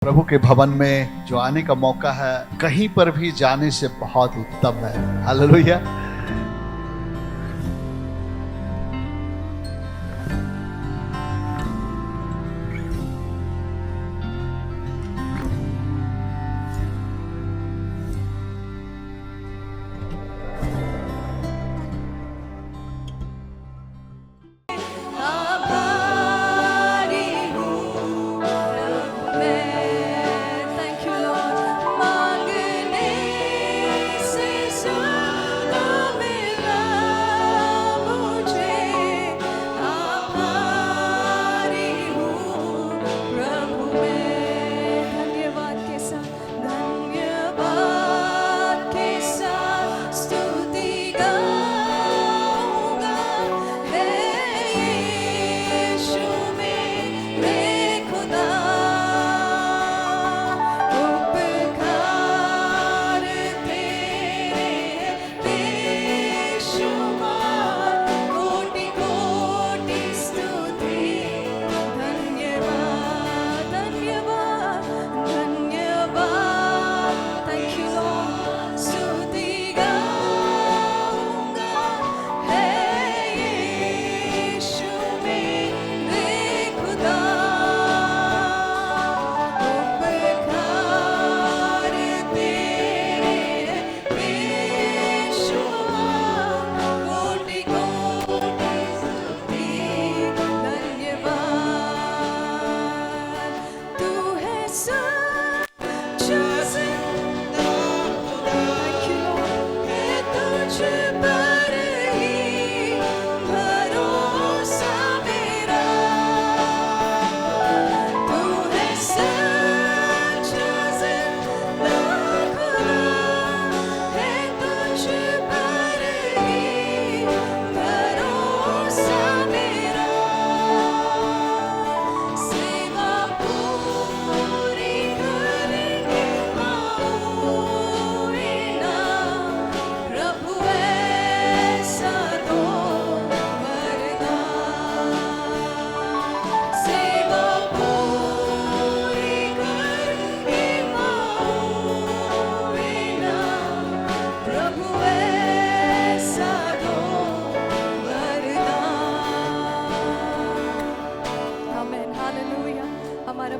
प्रभु के भवन में जो आने का मौका है, कहीं पर भी जाने से बहुत उत्तम है। हालेलुया।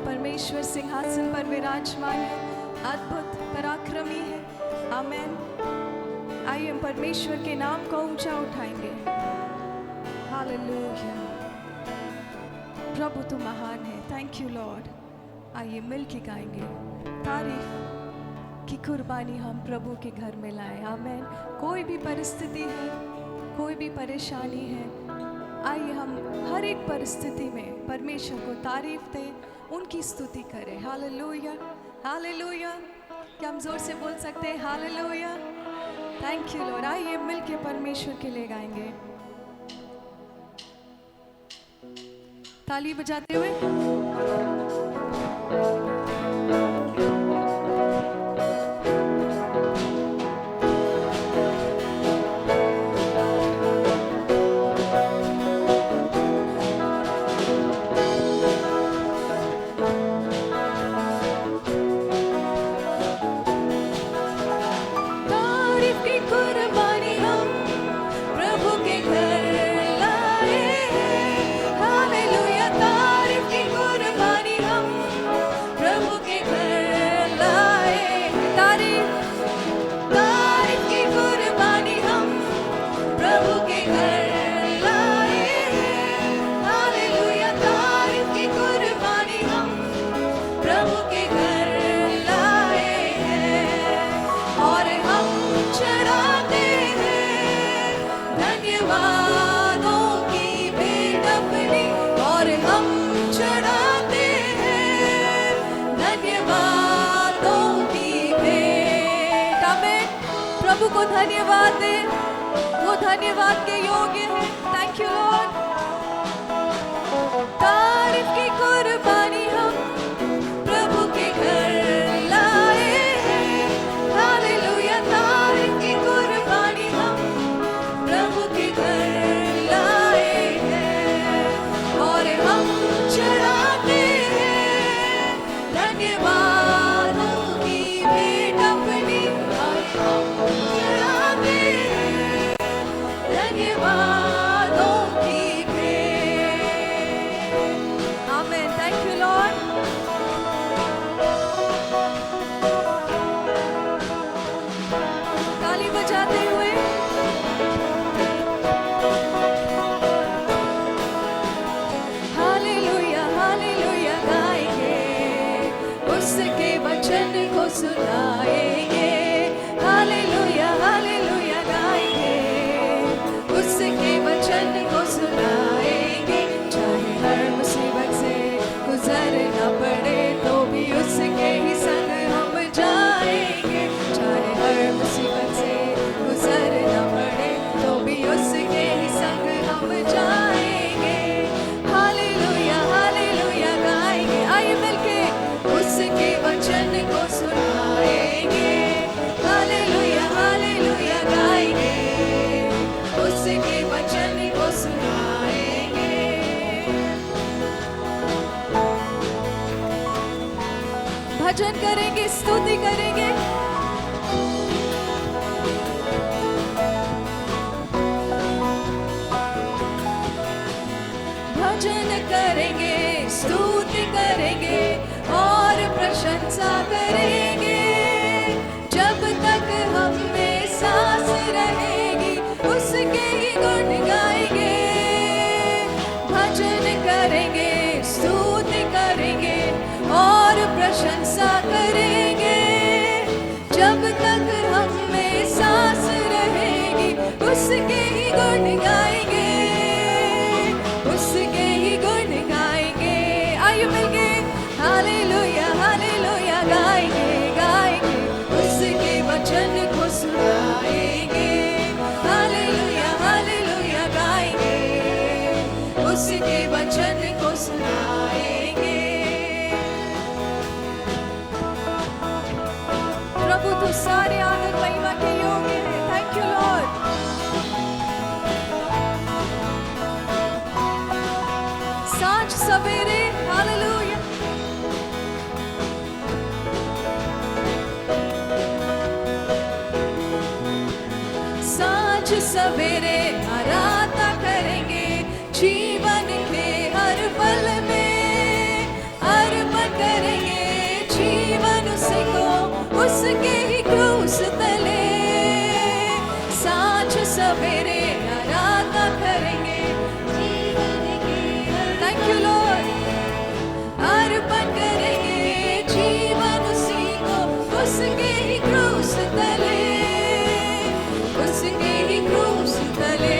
परमेश्वर सिंहासन पर विराजमान है, अद्भुत पराक्रमी है। आमेन। आइए हम परमेश्वर के नाम को ऊंचा उठाएंगे। हालेलुया। प्रभु तू महान है। Thank you Lord. आइए मिल के गाएंगे। तारीफ की कुर्बानी हम प्रभु के घर में लाए। आमेन। कोई भी परिस्थिति है, कोई भी परेशानी है, आइए हम हर एक परिस्थिति में परमेश्वर को तारीफ दें, उनकी स्तुति करें। Hallelujah, hallelujah. क्या हम जोर से बोल सकते हैं हालेलुया? Thank you Lord. आइए मिलके परमेश्वर के लिए गाएंगे, ताली बजाते हुए। प्रभु को धन्यवाद दे, वो धन्यवाद के योग्य है। Thank you Lord. तारीफ की कुर्बानी हम प्रभु के घर लाए हैं। हालेलुया। तारीफ की कुर्बानी हम प्रभु के घर लाए हैं और हम चढ़ाते हैं धन्यवाद। उसके वचन को सुनाएंगे। हालेलुया हालेलुया गाएंगे, उसके वचन को सुनाएंगे। चाहे हर मुसीबत से गुजरना पड़े तो भी उसके ही संग हम जाएंगे। चाहे हर मुसीबत से गुजरना पड़े तो भी उसके ही संग हम जाएंगे। हालेलुया हालेलुया गाएंगे। आइए मिलके उसके वचन को सुनाएंगे। हालेलुया हालेलुया गाएंगे, उसके वचन को सुनाएंगे। भजन करेंगे, स्तुति करेंगे। भजन करेंगे, स्तुति करेंगे और प्रशंसा करेंगे। जब तक हम में सांस रहेगी उसके ही गुण गाएंगे। भजन करेंगे, स्तुति करेंगे और प्रशंसा करेंगे। जब तक हम में सांस रहेगी उसके ही गुण गाएंगे, उसके ही गुण गाएंगे। आइए मिलके हालेलुया हालेलुया गाएंगे गाएंगे, उसके वचन को सुनाएंगे। हालेलुया हालेलुया गाएंगे, उसके वचन को सुनाएंगे। प्रभु तू सारे आदर महिमा के योग्य है। Thank you Lord. सांझ सवेरे हालेलुया, सांझ सवेरे आराधना करेंगे। जीवन के हर पल में अर्पण करेंगे जीवन उसको, उसके ही क्रूस तले। सांझ सवेरे आराधना करेंगे जीवन के हर, थैंक यू लॉर्ड, अर्पण करेंगे जीवन उसी को, उसके ही क्रूस तले, उसके ही क्रूस तले।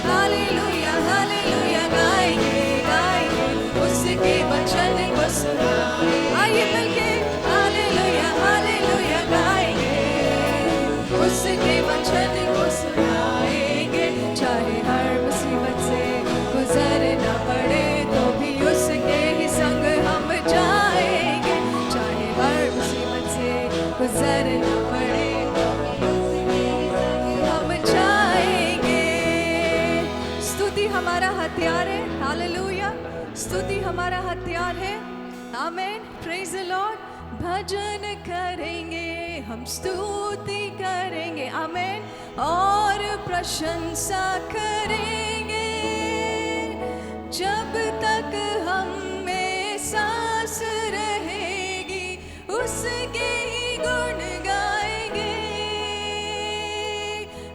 हालेलुया हालेलुया गाएंगे गाएंगे, उसके वचन को सुनाएंगे। आइए मिलके हालेलुया हालेलुया गाएंगे, उसके वचन को सुनाएंगे। चाहे हर मुसीबत से गुजरना पड़े तो भी उसके ही संग हम जाएंगे। चाहे हर मुसीबत से गुजरना पड़े तो भी उसके ही संग हम जाएंगे। स्तुति हमारा हथियार है। हालेलुया, स्तुति हमारा हथियार है। आमेन, प्रेज द लॉर्ड। भजन करेंगे हम, स्तुति करेंगे, आमेन, और प्रशंसा करेंगे। जब तक हम में सांस रहेगी उसके ही गुण गाएंगे।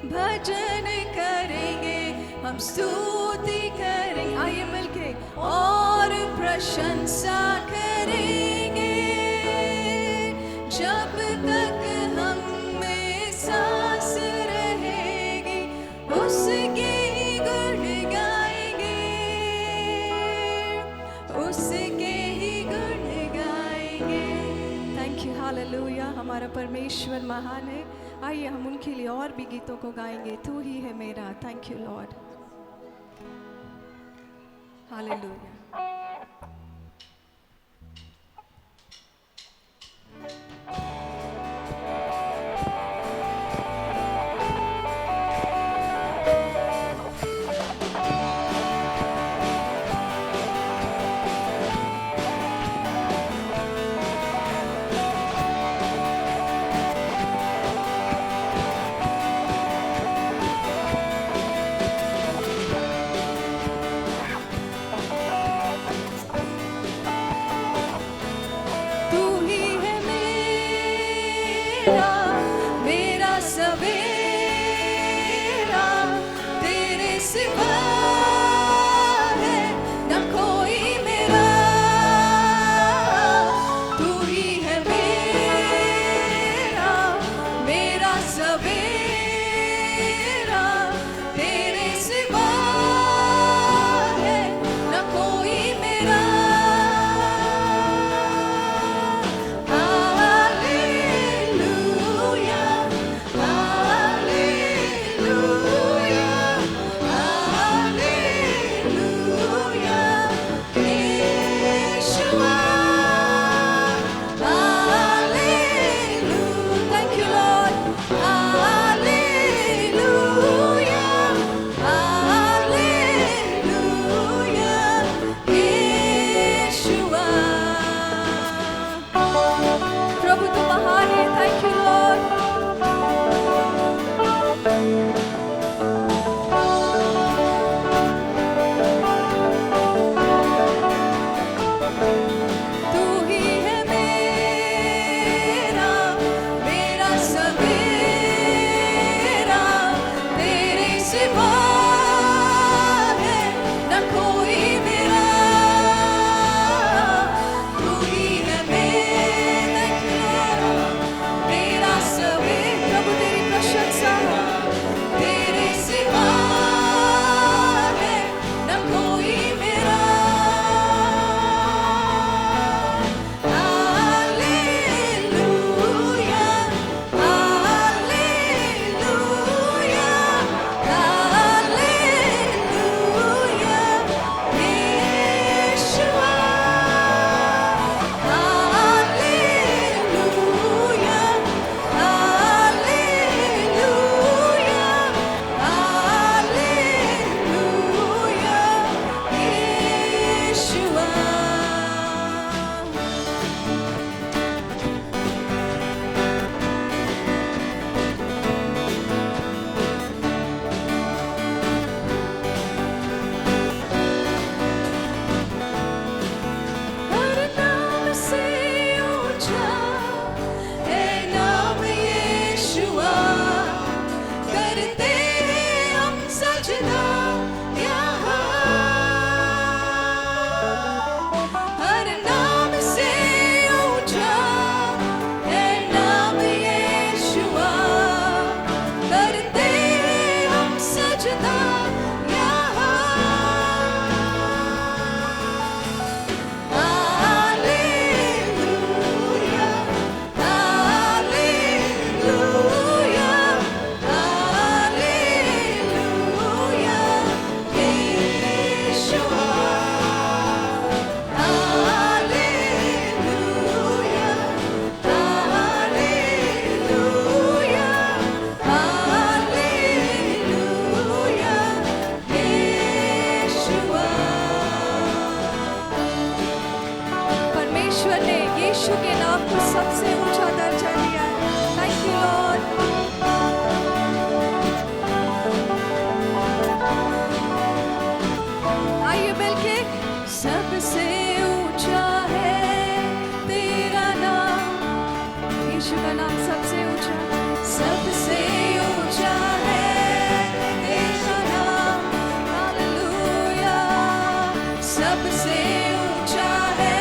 भजन करेंगे हम, स्तुति करेंगे, आइए मिलके, और प्रशंसा करेंगे। जब तक हम में सांस रहेगी उसके ही गुण गाएंगे, उसके ही गुण गाएंगे। Thank you, hallelujah. हमारा परमेश्वर महान है। आइए हम उनके लिए और भी गीतों को गाएंगे। तू ही है मेरा। Thank you Lord. हालेलुया। यीशु के नाम को सबसे ऊंचा दर्जा दिया है। Thank you Lord. आइए मिलके सबसे ऊंचा है तेरा नाम, यीशु का नाम सबसे ऊंचा, सबसे ऊंचा है तेरा नाम। हालेलुया, सबसे ऊंचा है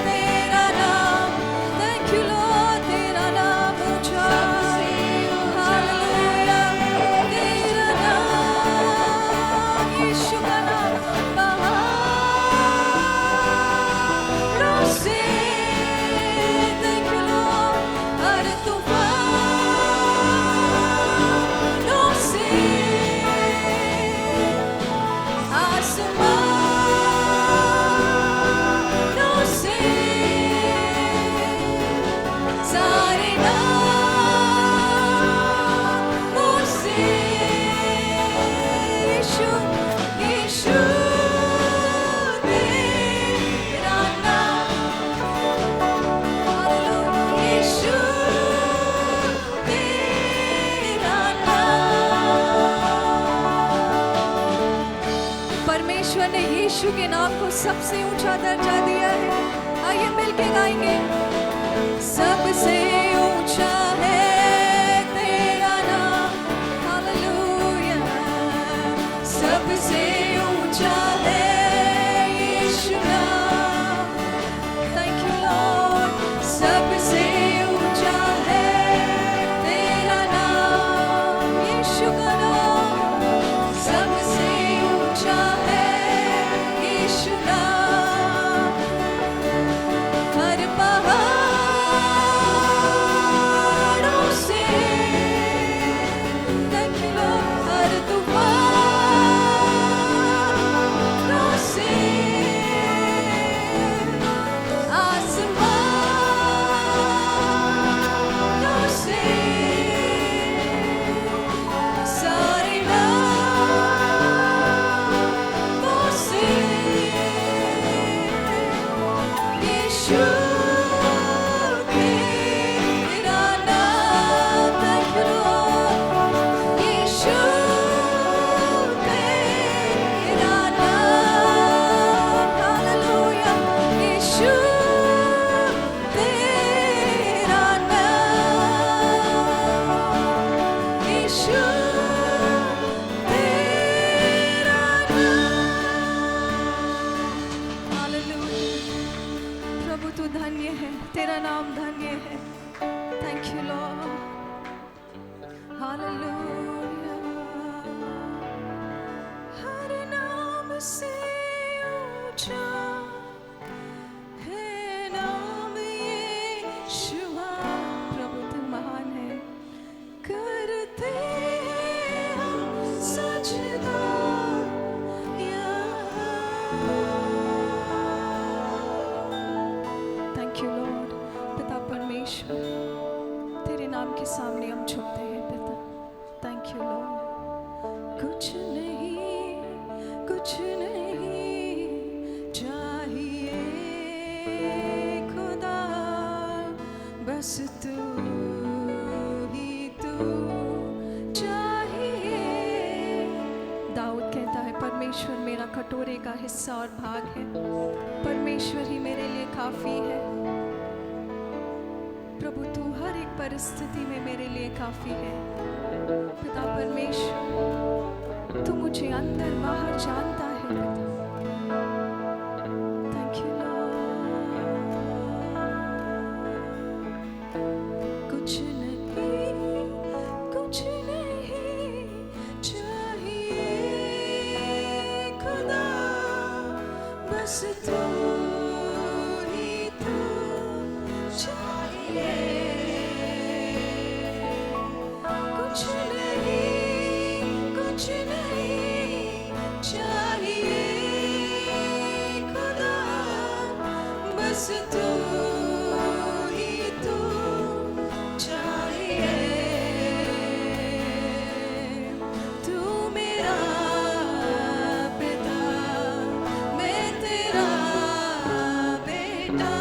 तेरा नाम। थैंक यू लॉर्ड, तेरा नाम ऊंचा, हालेलुया, तेरा नाम, यीशु का नाम पहाड़ों से, थैंक यू लॉर्ड, हर तूफानों से, आसमानों से, सारे नामों से, यीशु यीशु तेरा नाम, हालेलुया, यीशु तेरा नाम। परमेश्वर ने यीशु के नाम को सबसे ऊंचा दर्जा दिया है। आइए मिलके गाएंगे, सबसे ऊंचा है तेरा नाम, हालेलुया, सबसे ऊंचा है यीशु नाम। थैंक यू लॉर्ड, सबसे ऊंचा है तेरा नाम, यीशु का नाम, सबसे ऊंचा है यीशु नाम। हर पहाड़ों से, थैंक यू लॉर्ड, हर तूफानों से, आसमानों से, सारे नामों से, यीशु तेरा नाम। थैंक यू लॉर्ड, यीशु तेरा नाम, हालेलुया, यीशु तेरा नाम, यीशु तेरा नाम। हालेलुया, प्रभु तू धन्य है, तेरा नाम धन्य है। Thank you Lord, hallelujah. हर नाम से ऊंचा है नाम यीशुआ। प्रभु तू महान है, करते हैं हम सजदा यहाँ। थैंक यू लॉर्ड, पिता परमेश्वर, तेरे नाम के सामने हम झुकते हैं पिता। Thank you Lord. कुछ नहीं, कुछ नहीं चाहिए खुदा, बस तू ही तू चाहिए। दाऊद कहता है, परमेश्वर मेरा कटोरे का हिस्सा और भाग है, परमेश्वर ही मेरे लिए काफी है। प्रभु तू हर एक परिस्थिति में मेरे लिए काफी है। पिता परमेश्वर, तू मुझे अंदर बाहर जानता है पिता। Thank you Lord. कुछ नहीं, कुछ नहीं चाहिए खुदा, बस तू ही तू चाहिए। कुछ नहीं, कुछ नहीं चाहिए खुदा, बस तू ही तू चाहिए। तू मेरा पिता, मैं तेरा बेटा,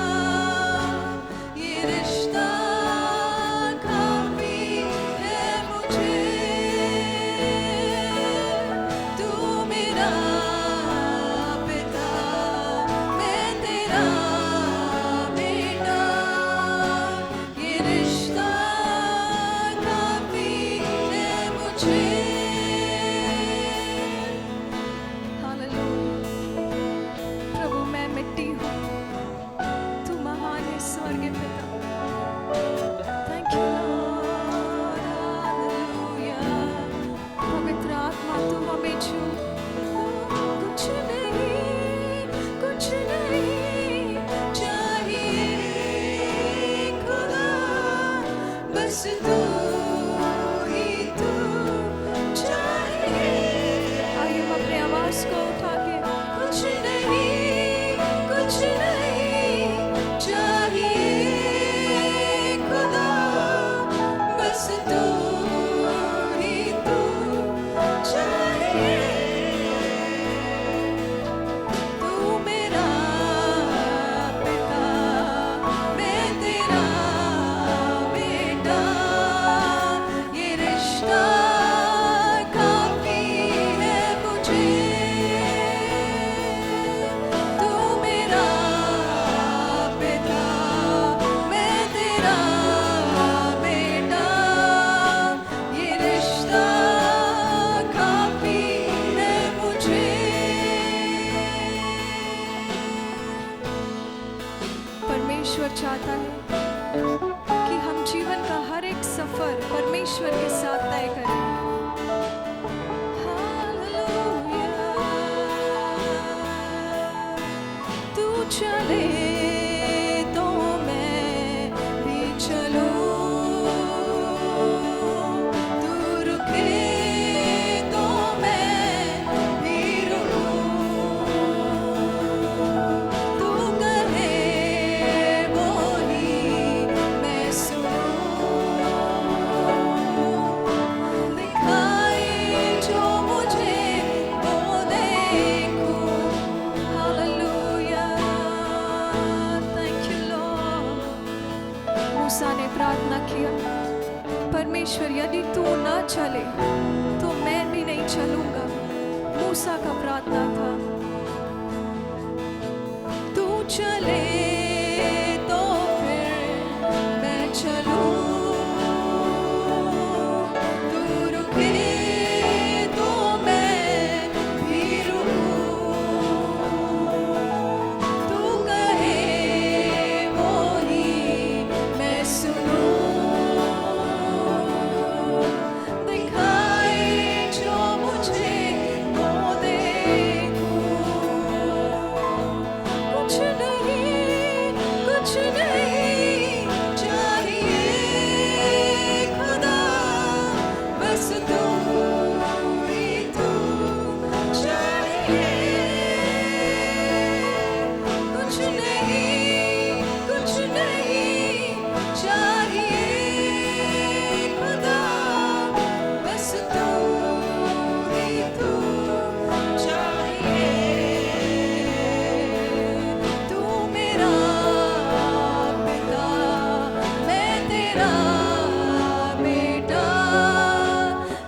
स्वर्गीय पिता, थैंक यू लॉर्ड, हालेलुया। पवित्र आत्मा तू हमें छू, कुछ नहीं चाहिए खुदा, बस तू ही तू चाहिए। आइए हम अपने आवाज को उठा के, कुछ नहीं चाहिए खुदा, बस तू ही तू चाहिए। तू मेरा पिता, मैं तेरा बेटा, ये रिश्ता काफी है मुझे। तू मेरा पिता, मैं तेरा बेटा, ये रिश्ता काफी है मुझे। परमेश्वर चाहता है कि हम जीवन का हर एक सफर परमेश्वर के साथ तय करें। हालेलुया। तू चले तो मैं भी चलूं, तू रुके तो मैं भी रुकूं, तू कहे वो ही मैं सुनूं, दिखाए जो मुझे वो देखूं। Hallelujah, thank you Lord. मूसा ने प्रार्थना किया, परमेश्वर यदि तू ना चले तो मैं भी नहीं चलूंगा। मूसा का प्रार्थना था, तू चले तो फिर मैं चलूं, तू रुके तो मैं भी रुकूं, तू कहे वो ही मैं सुनूं, दिखाए जो मुझे वो देखूं। कुछ नहीं चाहिए खुदा, बस तू ही तू चाहिए। कुछ नहीं चाहिए खुदा, बस तू ही तू चाहिए। तू मेरा पिता, मैं तेरा बेटा,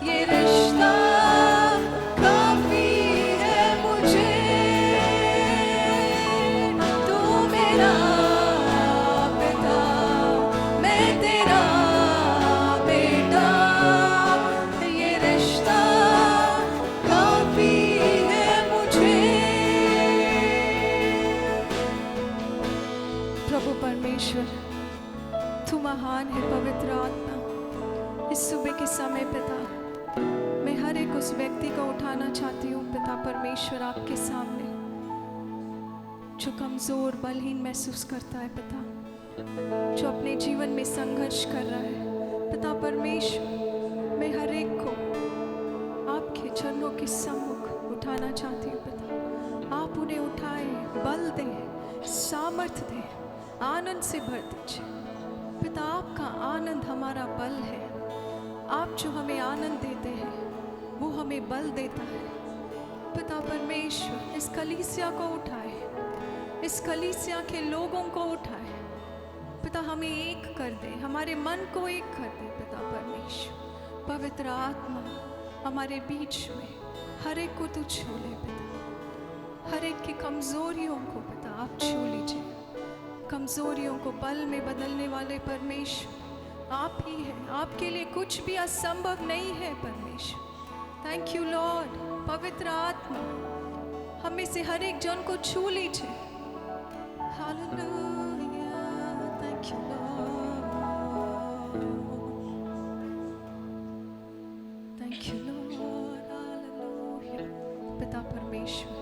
ये रिश्ता काफी है मुझे। तू मेरा पिता, मैं तेरा बेटा, ये रिश्ता काफी है मुझे। प्रभु परमेश्वर, तू महान है। पवित्र आत्मा, इस सुबह के समय पिता, मैं हर एक उस व्यक्ति को उठाना चाहती हूँ पिता परमेश्वर आपके सामने, जो कमजोर बलहीन महसूस करता है पिता, जो अपने जीवन में संघर्ष कर रहा है पिता परमेश्वर, मैं हर एक को आपके चरणों के सम्मुख उठाना चाहती हूँ पिता। आप उन्हें उठाए, बल दें, सामर्थ्य दें, आनंद से भर दीजिए पिता। आपका आनंद हमारा बल है। आप जो हमें आनंद देते हैं वो हमें बल देता है पिता परमेश्वर। इस कलीसिया को उठाए, इस कलीसिया के लोगों को उठाए पिता, हमें एक कर दे, हमारे मन को एक कर दे पिता परमेश्वर। पवित्र आत्मा हमारे बीच में हर एक को तू छू ले पिता, हर एक की कमजोरियों को पिता आप छू लीजिए। कमजोरियों को बल में बदलने वाले परमेश्वर आप ही हैं। आपके लिए कुछ भी असंभव नहीं है परमेश्वर। Thank you Lord. पवित्र आत्मा हम में से हर एक जन को छू लीजिए। हालेलुया, थैंक परमेश्वर,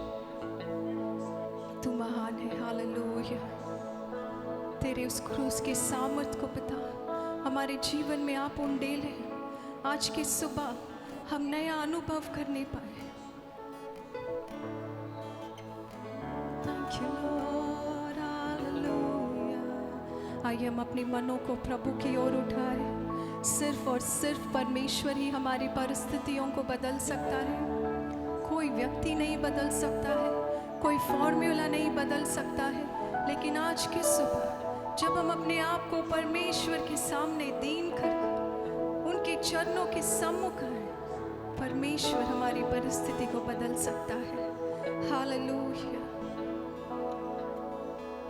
तू महान है। हालेलुया। तेरे उस क्रूस के सामर्थ को पिता हमारे जीवन में आप उंडेले, आज की सुबह हम नया अनुभव करने पाए। Thank you Lord, hallelujah. आइए हम अपने मनों को प्रभु की ओर उठाए। सिर्फ और सिर्फ परमेश्वर ही हमारी परिस्थितियों को बदल सकता है। कोई व्यक्ति नहीं बदल सकता है, कोई फॉर्मूला नहीं बदल सकता है। लेकिन आज की सुबह जब हम अपने आप को परमेश्वर के सामने दीन कर उनके चरणों के सम्मुख हैं, परमेश्वर हमारी परिस्थिति को बदल सकता है। हालेलुया।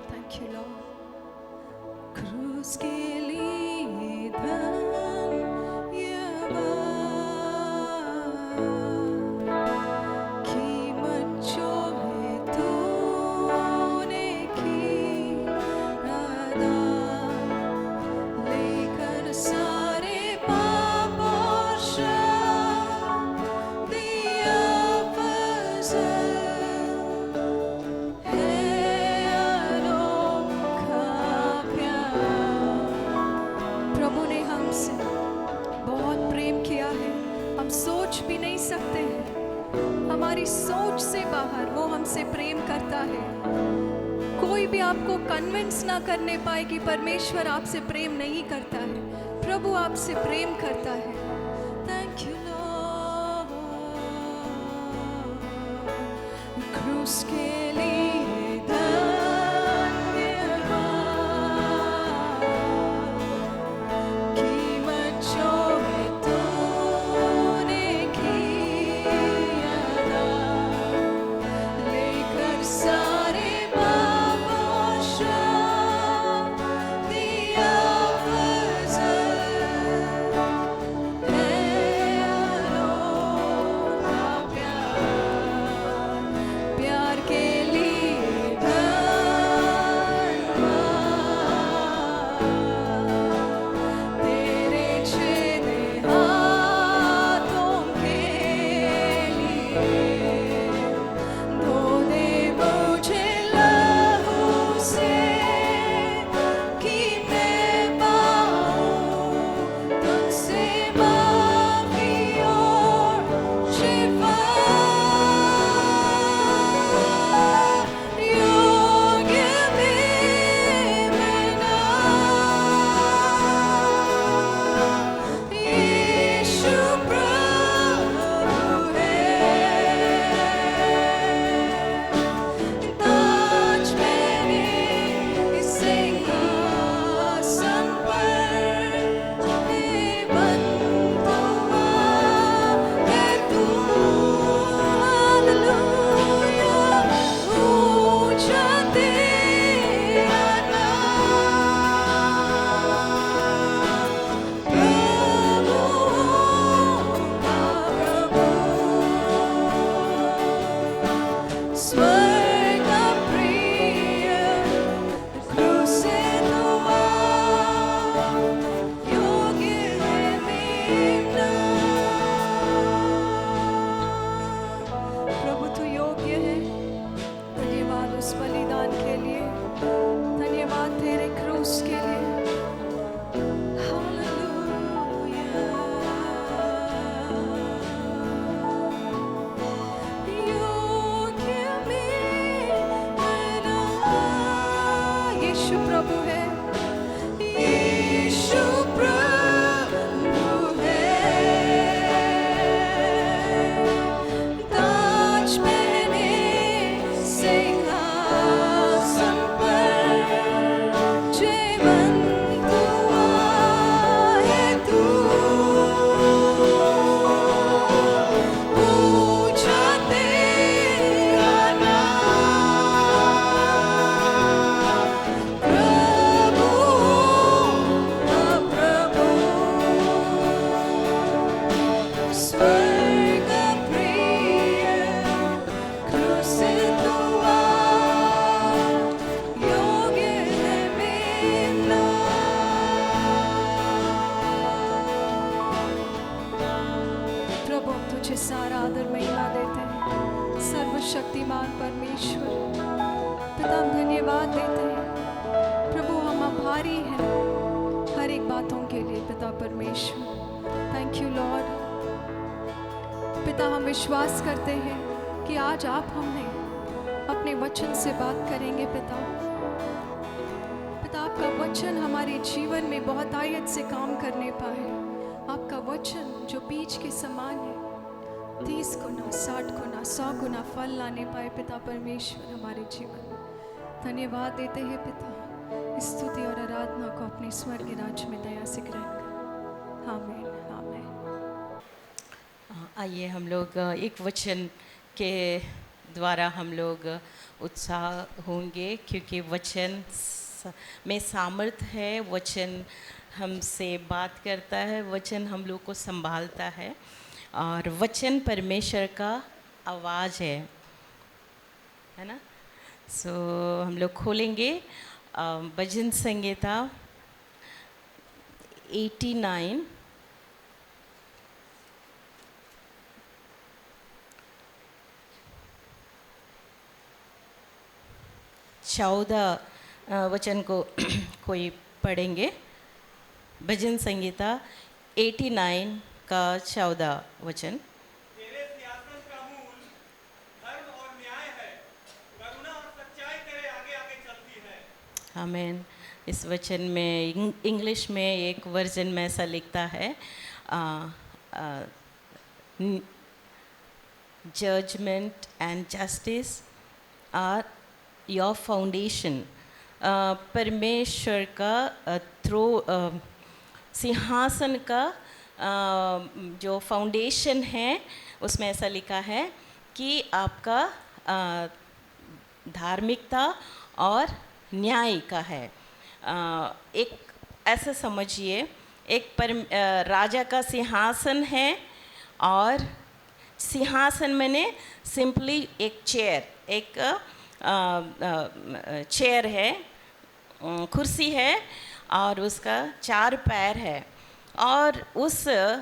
Thank you Lord. क्रूस के लिए धन्यवाद, कीमत जो है तूने की अदा, लेकर सारे पाप और श्राप दिया फजल, है अनोखा प्यार। प्रभु ने हमसे बहुत प्रेम किया है, हम सोच भी नहीं सकते हैं। हमारी सोच से बाहर वो हमसे प्रेम करता है। कोई भी आपको कन्विंस ना करने पाए कि परमेश्वर आपसे प्रेम नहीं करता है। प्रभु आपसे प्रेम करता है। Thank you Lord. क्रूस के लिए धन्यवाद, कीमत जो है तूने की अदा, लेकर सारे पाप और श्राप दिया फजल, है अनोखा प्यार। प्यार के लिए सर्वशक्तिमान परमेश्वर, पिता हम धन्यवाद देते हैं प्रभु, हम आभारी हैं हर एक बातों के लिए पिता परमेश्वर। Thank you Lord. पिता हम विश्वास करते हैं कि आज आप हमें अपने वचन से बात करेंगे पिता। पिता आपका वचन हमारे जीवन में बहुत आयत से काम करने पाए। आपका वचन जो बीज के समान है, 30 गुना 60 गुना 100 गुना फल लाने पाए पिता परमेश्वर हमारे जीवन में। धन्यवाद देते हैं पिता। स्तुति और आराधना को अपने स्वर्गीय राज्य में दया से ग्रहण कर। आमीन आमीन। आइए हम लोग एक वचन के द्वारा हम लोग उत्साह होंगे, क्योंकि वचन में सामर्थ है, वचन हमसे बात करता है, वचन हम लोग को संभालता है और वचन परमेश्वर का आवाज़ है ना। सो हम लोग खोलेंगे भजन संहिता 89 14 वचन को कोई पढ़ेंगे। भजन संहिता 89 का 14 वचन। तेरे सिंहासन का मूल धर्म और न्याय है, करुणा और सच्चाई तेरे आगे आगे चलती है। आमीन। इस वचन में इंग्लिश में एक वर्जन में ऐसा लिखता है, judgment and justice are your foundation. परमेश्वर का थ्रो सिंहासन का जो फाउंडेशन है उसमें ऐसा लिखा है कि आपका धार्मिकता और न्याय का है। एक ऐसा समझिए, एक राजा का सिंहासन है और सिंहासन मैंने सिंपली एक चेयर, एक चेयर है, कुर्सी है और उसका 4 पैर है और उस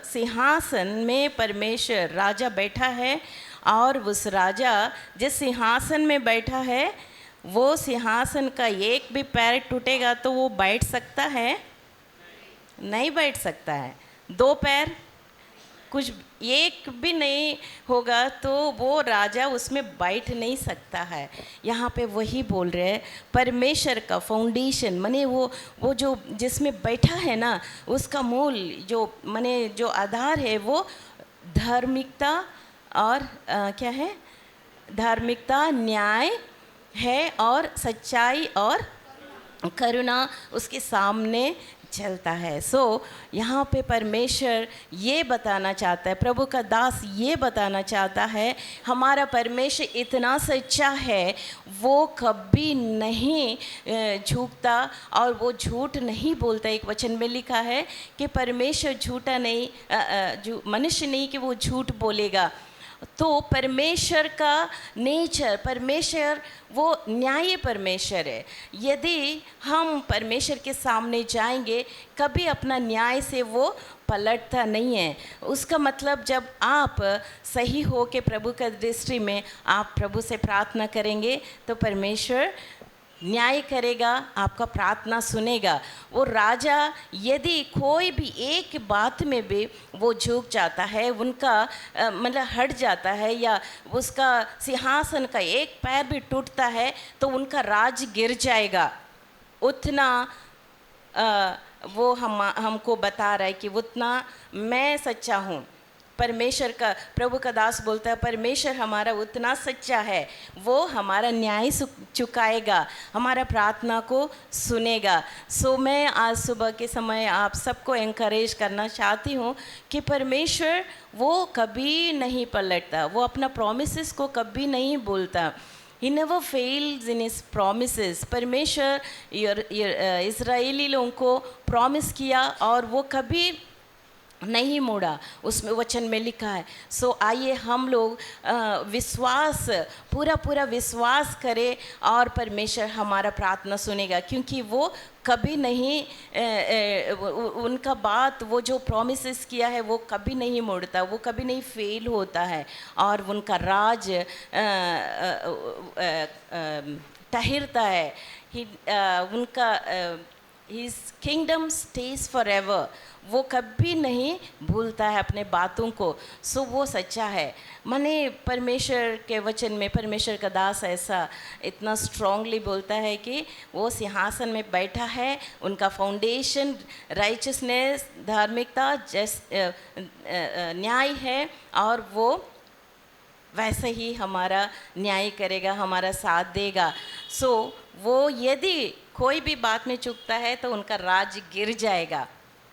सिंहासन में परमेश्वर राजा बैठा है और उस राजा जिस सिंहासन में बैठा है वो सिंहासन का एक भी पैर टूटेगा तो वो बैठ सकता है? नहीं बैठ सकता है। 2 पैर कुछ एक भी नहीं होगा तो वो राजा उसमें बैठ नहीं सकता है। यहाँ पे वही बोल रहे हैं, परमेश्वर का फाउंडेशन माने वो जो जिसमें बैठा है ना, उसका मूल जो माने जो आधार है वो धार्मिकता और क्या है, धार्मिकता, न्याय है और सच्चाई और करुणा उसके सामने चलता है। यहाँ पे परमेश्वर ये बताना चाहता है, प्रभु का दास ये बताना चाहता है, हमारा परमेश्वर इतना सच्चा है, वो कभी नहीं झूठता और वो झूठ नहीं बोलता। एक वचन में लिखा है कि परमेश्वर झूठा नहीं, मनुष्य नहीं कि वो झूठ बोलेगा। तो परमेश्वर का नेचर, परमेश्वर वो न्यायी परमेश्वर है। यदि हम परमेश्वर के सामने जाएंगे, कभी अपना न्याय से वो पलटता नहीं है। उसका मतलब जब आप सही हो के प्रभु का दृष्टि में आप प्रभु से प्रार्थना करेंगे तो परमेश्वर न्याय करेगा, आपका प्रार्थना सुनेगा। वो राजा यदि कोई भी एक बात में भी वो झुक जाता है, उनका मतलब हट जाता है या उसका सिंहासन का एक पैर भी टूटता है तो उनका राज गिर जाएगा। उतना वो हमको बता रहा है कि उतना मैं सच्चा हूँ। परमेश्वर का, प्रभु का दास बोलता है परमेश्वर हमारा उतना सच्चा है, वो हमारा न्याय चुकाएगा, हमारा प्रार्थना को सुनेगा। मैं आज सुबह के समय आप सबको एनकरेज करना चाहती हूँ कि परमेश्वर वो कभी नहीं पलटता, वो अपना प्रॉमिसेस को कभी नहीं बोलता। He never fails in his promises. परमेश्वर इस्राएली लोगों को प्रॉमिस किया और वो कभी नहीं मोड़ा, उसमें वचन में लिखा है। सो आइए हम लोग विश्वास, पूरा पूरा विश्वास करें और परमेश्वर हमारा प्रार्थना सुनेगा, क्योंकि वो कभी नहीं उनका बात, वो जो प्रॉमिसेस किया है वो कभी नहीं मुड़ता, वो कभी नहीं फेल होता है, और उनका राज ठहरता है। उनका His kingdom stays forever, वो कभी नहीं भूलता है अपने बातों को। सो वो सच्चा है। माने परमेश्वर के वचन में परमेश्वर का दास ऐसा इतना स्ट्रांगली बोलता है कि वो सिंहासन में बैठा है, उनका फाउंडेशन राइचसनेस, धार्मिकता, न्याय है, और वो वैसे ही हमारा न्याय करेगा, हमारा साथ देगा। सो वो यदि कोई भी बात में चूकता है तो उनका राज गिर जाएगा,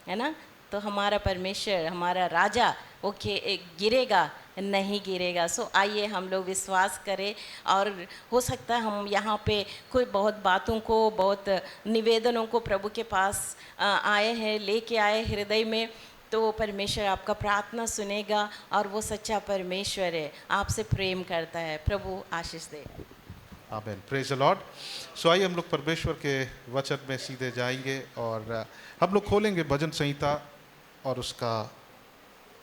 है ना। तो हमारा परमेश्वर, हमारा राजा, वो गिरेगा नहीं गिरेगा। सो आइए हम लोग विश्वास करें, और हो सकता है हम यहाँ पे कोई बहुत बातों को, बहुत निवेदनों को प्रभु के पास आए हैं, लेके आए हृदय में, तो परमेश्वर आपका प्रार्थना सुनेगा, और वो सच्चा परमेश्वर है, आपसे प्रेम करता है। प्रभु आशीष दे। आमेन, प्रेज द लॉर्ड। सो आइए हम लोग परमेश्वर के वचन में सीधे जाएंगे, और हम लोग खोलेंगे भजन संहिता और उसका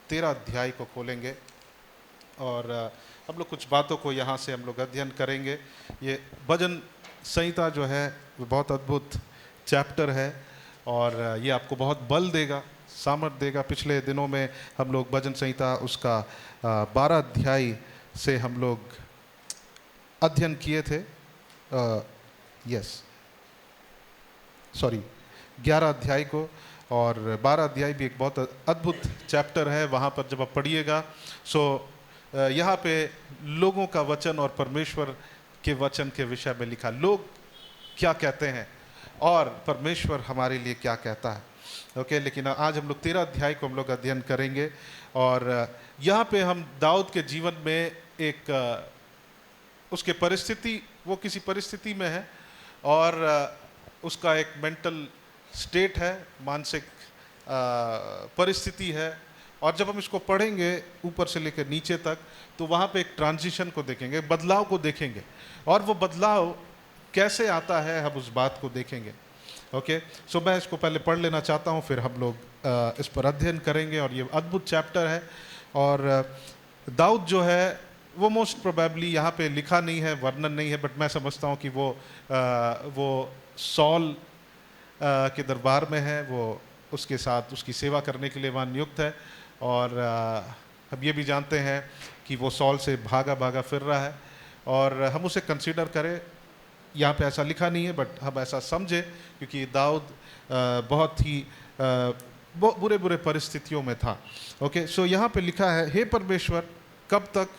13 अध्याय को खोलेंगे, और हम लोग कुछ बातों को यहाँ से हम लोग अध्ययन करेंगे। ये भजन संहिता जो है वो बहुत अद्भुत चैप्टर है, और ये आपको बहुत बल देगा, सामर्थ देगा। पिछले दिनों में हम लोग भजन संहिता उसका 12 अध्याय से हम लोग अध्ययन किए थे। 11 अध्याय को, और 12 अध्याय भी एक बहुत अद्भुत चैप्टर है। वहाँ पर जब आप पढ़िएगा, सो यहाँ पे लोगों का वचन और परमेश्वर के वचन के विषय में लिखा, लोग क्या कहते हैं और परमेश्वर हमारे लिए क्या कहता है। ओके, लेकिन आज हम लोग 13 अध्याय को हम लोग अध्ययन करेंगे, और यहाँ पे हम दाऊद के जीवन में एक उसके परिस्थिति, वो किसी परिस्थिति में है, और उसका एक मेंटल स्टेट है, मानसिक परिस्थिति है। और जब हम इसको पढ़ेंगे ऊपर से लेकर नीचे तक, तो वहाँ पे एक ट्रांजिशन को देखेंगे, बदलाव को देखेंगे, और वो बदलाव कैसे आता है हम उस बात को देखेंगे। ओके, सो मैं इसको पहले पढ़ लेना चाहता हूँ, फिर हम लोग इस पर अध्ययन करेंगे। और ये अद्भुत चैप्टर है, और दाऊद जो है वो मोस्ट प्रोबेबली यहाँ पे लिखा नहीं है, वर्णन नहीं है, बट मैं समझता हूँ कि वो सॉल के दरबार में है, वो उसके साथ उसकी सेवा करने के लिए वहाँ नियुक्त है। और हम ये भी जानते हैं कि वो सॉल से भागा भागा फिर रहा है, और हम उसे कंसीडर करें। यहाँ पे ऐसा लिखा नहीं है, बट हम ऐसा समझे, क्योंकि दाऊद बहुत ही बुरे बुरे परिस्थितियों में था। ओके, सो यहाँ पे लिखा है, हे परमेश्वर, कब तक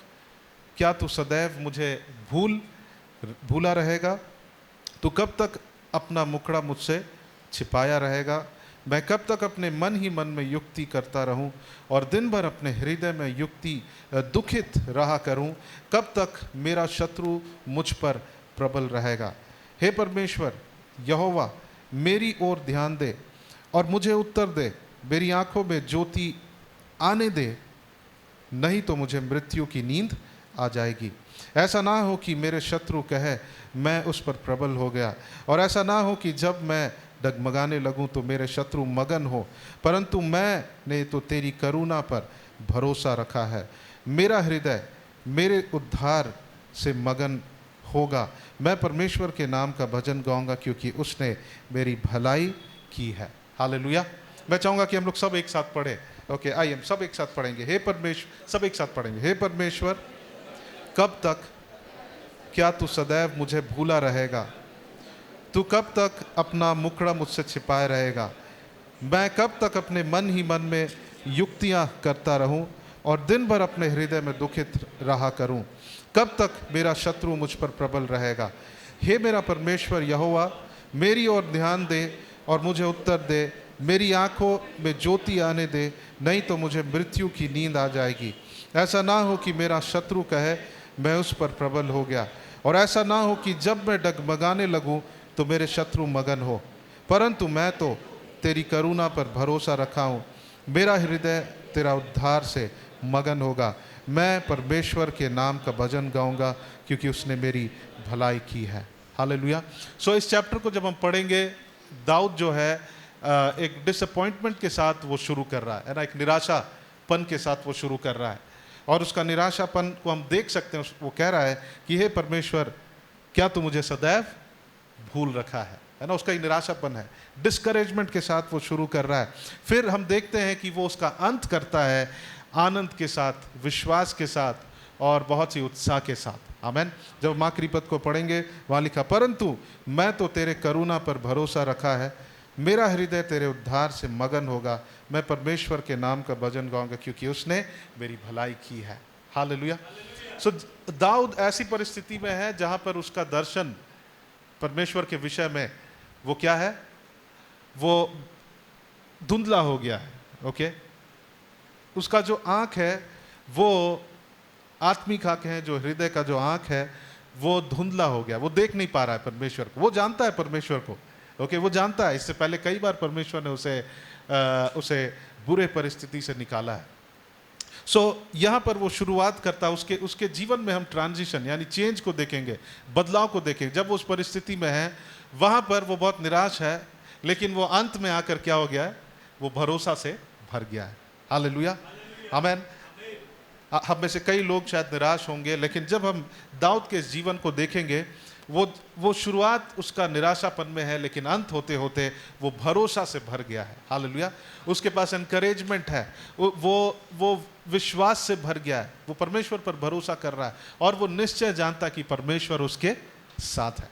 क्या तू सदैव मुझे भूला रहेगा? तू कब तक अपना मुखड़ा मुझसे छिपाया रहेगा? मैं कब तक अपने मन ही मन में युक्ति करता रहूं, और दिन भर अपने हृदय में युक्ति दुखित रहा करूं? कब तक मेरा शत्रु मुझ पर प्रबल रहेगा? हे परमेश्वर यहोवा, मेरी ओर ध्यान दे और मुझे उत्तर दे, मेरी आंखों में ज्योति आने दे, नहीं तो मुझे मृत्यु की नींद आ जाएगी। ऐसा ना हो कि मेरे शत्रु कहे मैं उस पर प्रबल हो गया, और ऐसा ना हो कि जब मैं डगमगाने लगूं तो मेरे शत्रु मगन हो, परंतु मैंने तो तेरी करुणा पर भरोसा रखा है। मेरा हृदय मेरे उद्धार से मगन होगा। मैं परमेश्वर के नाम का भजन गाऊंगा, क्योंकि उसने मेरी भलाई की है। हालेलुया। मैं चाहूँगा कि हम लोग सब एक साथ पढ़ें। ओके, आइए हम सब एक साथ पढ़ेंगे। हे परमेश्वर, सब एक साथ पढ़ेंगे। हे परमेश्वर, कब तक क्या तू सदैव मुझे भूला रहेगा? तू कब तक अपना मुखड़ा मुझसे छिपाए रहेगा? मैं कब तक अपने मन ही मन में युक्तियां करता रहूं, और दिन भर अपने हृदय में दुखित रहा करूं? कब तक मेरा शत्रु मुझ पर प्रबल रहेगा? हे मेरा परमेश्वर यहोवा, मेरी ओर ध्यान दे और मुझे उत्तर दे, मेरी आंखों में ज्योति आने दे, नहीं तो मुझे मृत्यु की नींद आ जाएगी। ऐसा ना हो कि मेरा शत्रु कहे मैं उस पर प्रबल हो गया, और ऐसा ना हो कि जब मैं डगमगाने लगूं तो मेरे शत्रु मगन हो, परंतु मैं तो तेरी करुणा पर भरोसा रखा हूँ। मेरा हृदय तेरा उद्धार से मगन होगा। मैं परमेश्वर के नाम का भजन गाऊंगा क्योंकि उसने मेरी भलाई की है। हालेलुया। सो इस चैप्टर को जब हम पढ़ेंगे, दाऊद जो है एक डिसअपॉइंटमेंट के साथ वो शुरू कर रहा है ना, एक निराशापन के साथ वो शुरू कर रहा है। और उसका निराशापन को हम देख सकते हैं। वो कह रहा है कि हे परमेश्वर, क्या तू मुझे सदैव भूल रखा है ना। उसका एक निराशापन है, डिस्करेजमेंट के साथ वो शुरू कर रहा है। फिर हम देखते हैं कि वो उसका अंत करता है आनंद के साथ, विश्वास के साथ और बहुत सी उत्साह के साथ। आमेन। जब माँ कृपत को पढ़ेंगे, वहाँ लिखा, परंतु मैं तो तेरे करुणा पर भरोसा रखा है, मेरा हृदय तेरे उद्धार से मगन होगा। मैं परमेश्वर के नाम का भजन गाऊंगा क्योंकि उसने मेरी भलाई की है। हालेलुया। सो दाऊद ऐसी परिस्थिति में है जहाँ पर उसका दर्शन परमेश्वर के विषय में वो क्या है, वो धुंधला हो गया है। ओके, उसका जो आँख है वो आत्मिक आँख है, जो हृदय का जो आँख है वो धुंधला हो गया, वो देख नहीं पा रहा है परमेश्वर को। वो जानता है परमेश्वर को, ओके, वो जानता है। इससे पहले कई बार परमेश्वर ने उसे बुरे परिस्थिति से निकाला है। सो यहाँ पर वो शुरुआत करता है, उसके जीवन में हम ट्रांजिशन यानी चेंज को देखेंगे, बदलाव को देखेंगे। जब वो उस परिस्थिति में है, वहाँ पर वो बहुत निराश है, लेकिन वो अंत में आकर क्या हो गया है, वो भरोसा से भर गया है। हालेलुया, आमेन। हम में से कई लोग शायद निराश होंगे, लेकिन जब हम दाऊद के जीवन को देखेंगे, वो शुरुआत उसका निराशापन में है, लेकिन अंत होते होते वो भरोसा से भर गया है। हालेलुया। उसके पास एनकरेजमेंट है, वो विश्वास से भर गया है, वो परमेश्वर पर भरोसा कर रहा है और वो निश्चय जानता कि परमेश्वर उसके साथ है।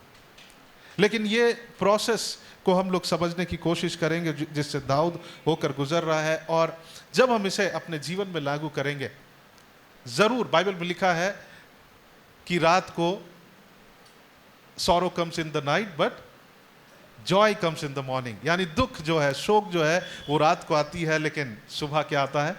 लेकिन ये प्रोसेस को हम लोग समझने की कोशिश करेंगे जिससे दाऊद होकर गुजर रहा है, और जब हम इसे अपने जीवन में लागू करेंगे, जरूर बाइबल में लिखा है कि रात को sorrow comes in the night but joy comes in the morning, यानी दुख जो है, शोक जो है, वो रात को आती है, लेकिन सुबह क्या आता है,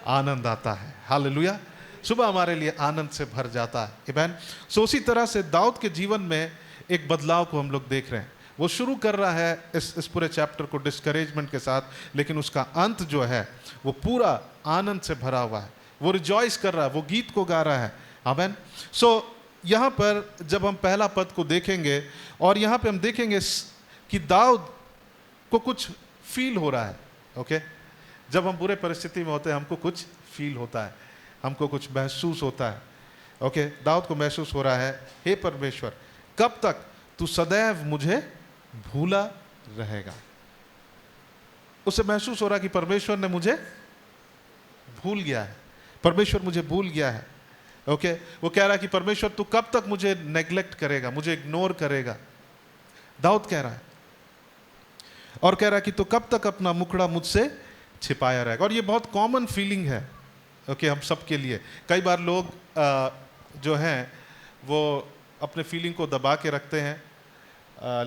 आनंद आता है। हालेलुया। सुबह हमारे लिए आनंद से भर जाता है। आमीन। सो उसी तरह से दाऊद के जीवन में एक बदलाव को हम लोग देख रहे हैं। वो शुरू कर रहा है इस पूरे चैप्टर को डिस्करेजमेंट के साथ, लेकिन उसका अंत जो है वो पूरा आनंद से भरा हुआ है। वो रिजॉइस कर रहा है, वो गीत को गा रहा है। आमीन। सो यहाँ पर जब हम पहला पद को देखेंगे, और यहाँ पे हम देखेंगे कि दाऊद को कुछ फील हो रहा है। ओके, जब हम बुरे परिस्थिति में होते हैं, हमको कुछ फील होता है, हमको कुछ महसूस होता है। ओके, दाऊद को महसूस हो रहा है, हे परमेश्वर, कब तक तू सदैव मुझे भूला रहेगा। उसे महसूस हो रहा है कि परमेश्वर ने मुझे भूल गया है, परमेश्वर मुझे भूल गया है। ओके, वो कह रहा है कि परमेश्वर तू कब तक मुझे नेग्लेक्ट करेगा, मुझे इग्नोर करेगा। दाऊद कह रहा है, और कह रहा है कि तू कब तक अपना मुखड़ा मुझसे छिपाया रहेगा। और ये बहुत कॉमन फीलिंग है, ओके, हम सब के लिए। कई बार लोग जो हैं वो अपने फीलिंग को दबा के रखते हैं,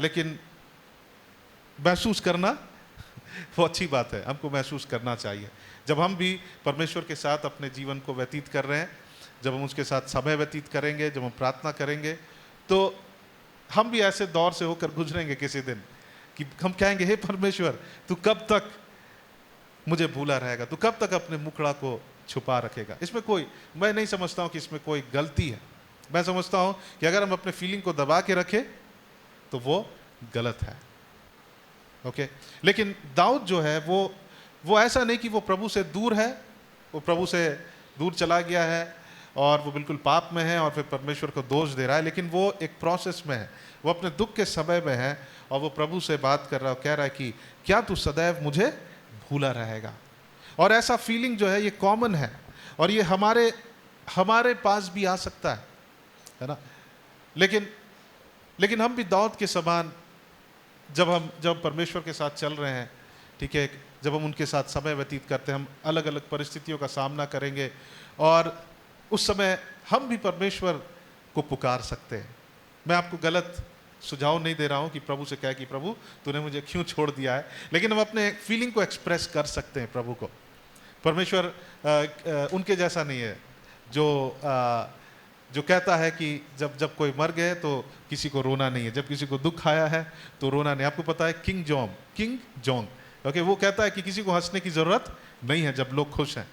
लेकिन महसूस करना वो अच्छी बात है, हमको महसूस करना चाहिए। जब हम भी परमेश्वर के साथ अपने जीवन को व्यतीत कर रहे हैं, जब हम उसके साथ समय व्यतीत करेंगे, जब हम प्रार्थना करेंगे, तो हम भी ऐसे दौर से होकर गुजरेंगे किसी दिन कि हम कहेंगे, हे परमेश्वर, तू कब तक मुझे भूला रहेगा, तू कब तक अपने मुखड़ा को छुपा रखेगा। इसमें मैं नहीं समझता हूँ कि इसमें कोई गलती है। मैं समझता हूँ कि अगर हम अपने फीलिंग को दबा के रखें तो वो गलत है। ओके, लेकिन दाऊद जो है वो ऐसा नहीं कि वो प्रभु से दूर है, वो प्रभु से दूर चला गया है और वो बिल्कुल पाप में है और फिर परमेश्वर को दोष दे रहा है, लेकिन वो एक प्रोसेस में है, वो अपने दुख के समय में है और वो प्रभु से बात कर रहा है, कह रहा है कि क्या तू सदैव मुझे भूला रहेगा। और ऐसा फीलिंग जो है ये कॉमन है, और ये हमारे पास भी आ सकता है ना। लेकिन हम भी दाऊद के समान जब परमेश्वर के साथ चल रहे हैं, ठीक है, जब हम उनके साथ समय व्यतीत करते हैं, हम अलग अलग परिस्थितियों का सामना करेंगे और उस समय हम भी परमेश्वर को पुकार सकते हैं। मैं आपको गलत सुझाव नहीं दे रहा हूं कि प्रभु से कहे कि प्रभु तूने मुझे क्यों छोड़ दिया है, लेकिन हम अपने फीलिंग को एक्सप्रेस कर सकते हैं प्रभु को। परमेश्वर उनके जैसा नहीं है जो कहता है कि जब कोई मर गए तो किसी को रोना नहीं है, जब किसी को दुख आया है तो रोना नहीं। आपको पता है किंग जोंग, ओके, वो कहता है कि किसी को हंसने की जरूरत नहीं है जब लोग खुश हैं,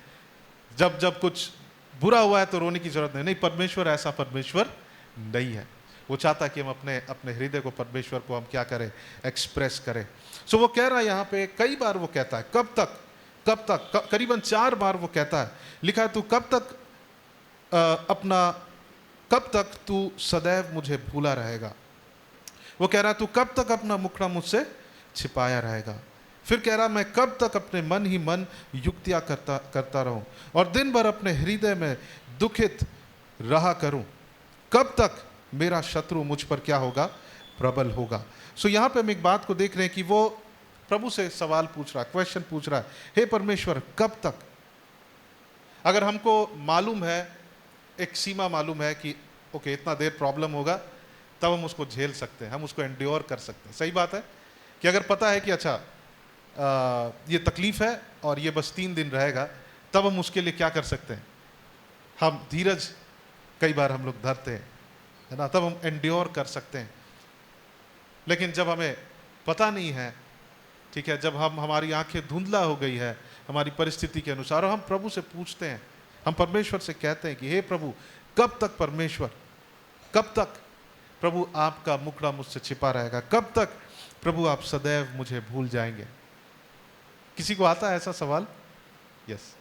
जब जब कुछ बुरा हुआ है तो रोने की जरूरत नहीं। परमेश्वर ऐसा परमेश्वर नहीं है। वो चाहता है कि हम अपने अपने हृदय को, परमेश्वर को हम क्या करें, एक्सप्रेस करें। सो वो कह रहा है यहाँ पे, कई बार वो कहता है कब तक, कब तक, करीबन 4 बार वो कहता है, लिखा है तू कब तक कब तक तू सदैव मुझे भूला रहेगा। वो कह रहा है तू कब तक अपना मुखड़ा मुझसे छिपाया रहेगा। फिर कह रहा मैं कब तक अपने मन ही मन युक्तियां करता रहूं और दिन भर अपने हृदय में दुखित रहा करूं। कब तक मेरा शत्रु मुझ पर क्या होगा, प्रबल होगा। सो यहां पे हम एक बात को देख रहे हैं कि वो प्रभु से सवाल पूछ रहा है, क्वेश्चन पूछ रहा है, हे परमेश्वर कब तक। अगर हमको मालूम है, एक सीमा मालूम है कि ओके इतना देर प्रॉब्लम होगा, तब हम उसको झेल सकते हैं, हम उसको एंड्योर कर सकते हैं। सही बात है कि अगर पता है कि अच्छा ये तकलीफ है और ये बस 3 दिन रहेगा, तब हम उसके लिए क्या कर सकते हैं, हम धीरज कई बार हम लोग धरते हैं, है ना, तब हम एंड्योर कर सकते हैं। लेकिन जब हमें पता नहीं है, ठीक है, जब हमारी आंखें धुंधला हो गई है हमारी परिस्थिति के अनुसार, और हम प्रभु से पूछते हैं, हम परमेश्वर से कहते हैं कि हे प्रभु कब तक, परमेश्वर कब तक प्रभु आपका मुखड़ा मुझसे छिपा रहेगा, कब तक प्रभु आप सदैव मुझे भूल जाएंगे। किसी को आता है ऐसा सवाल? यस।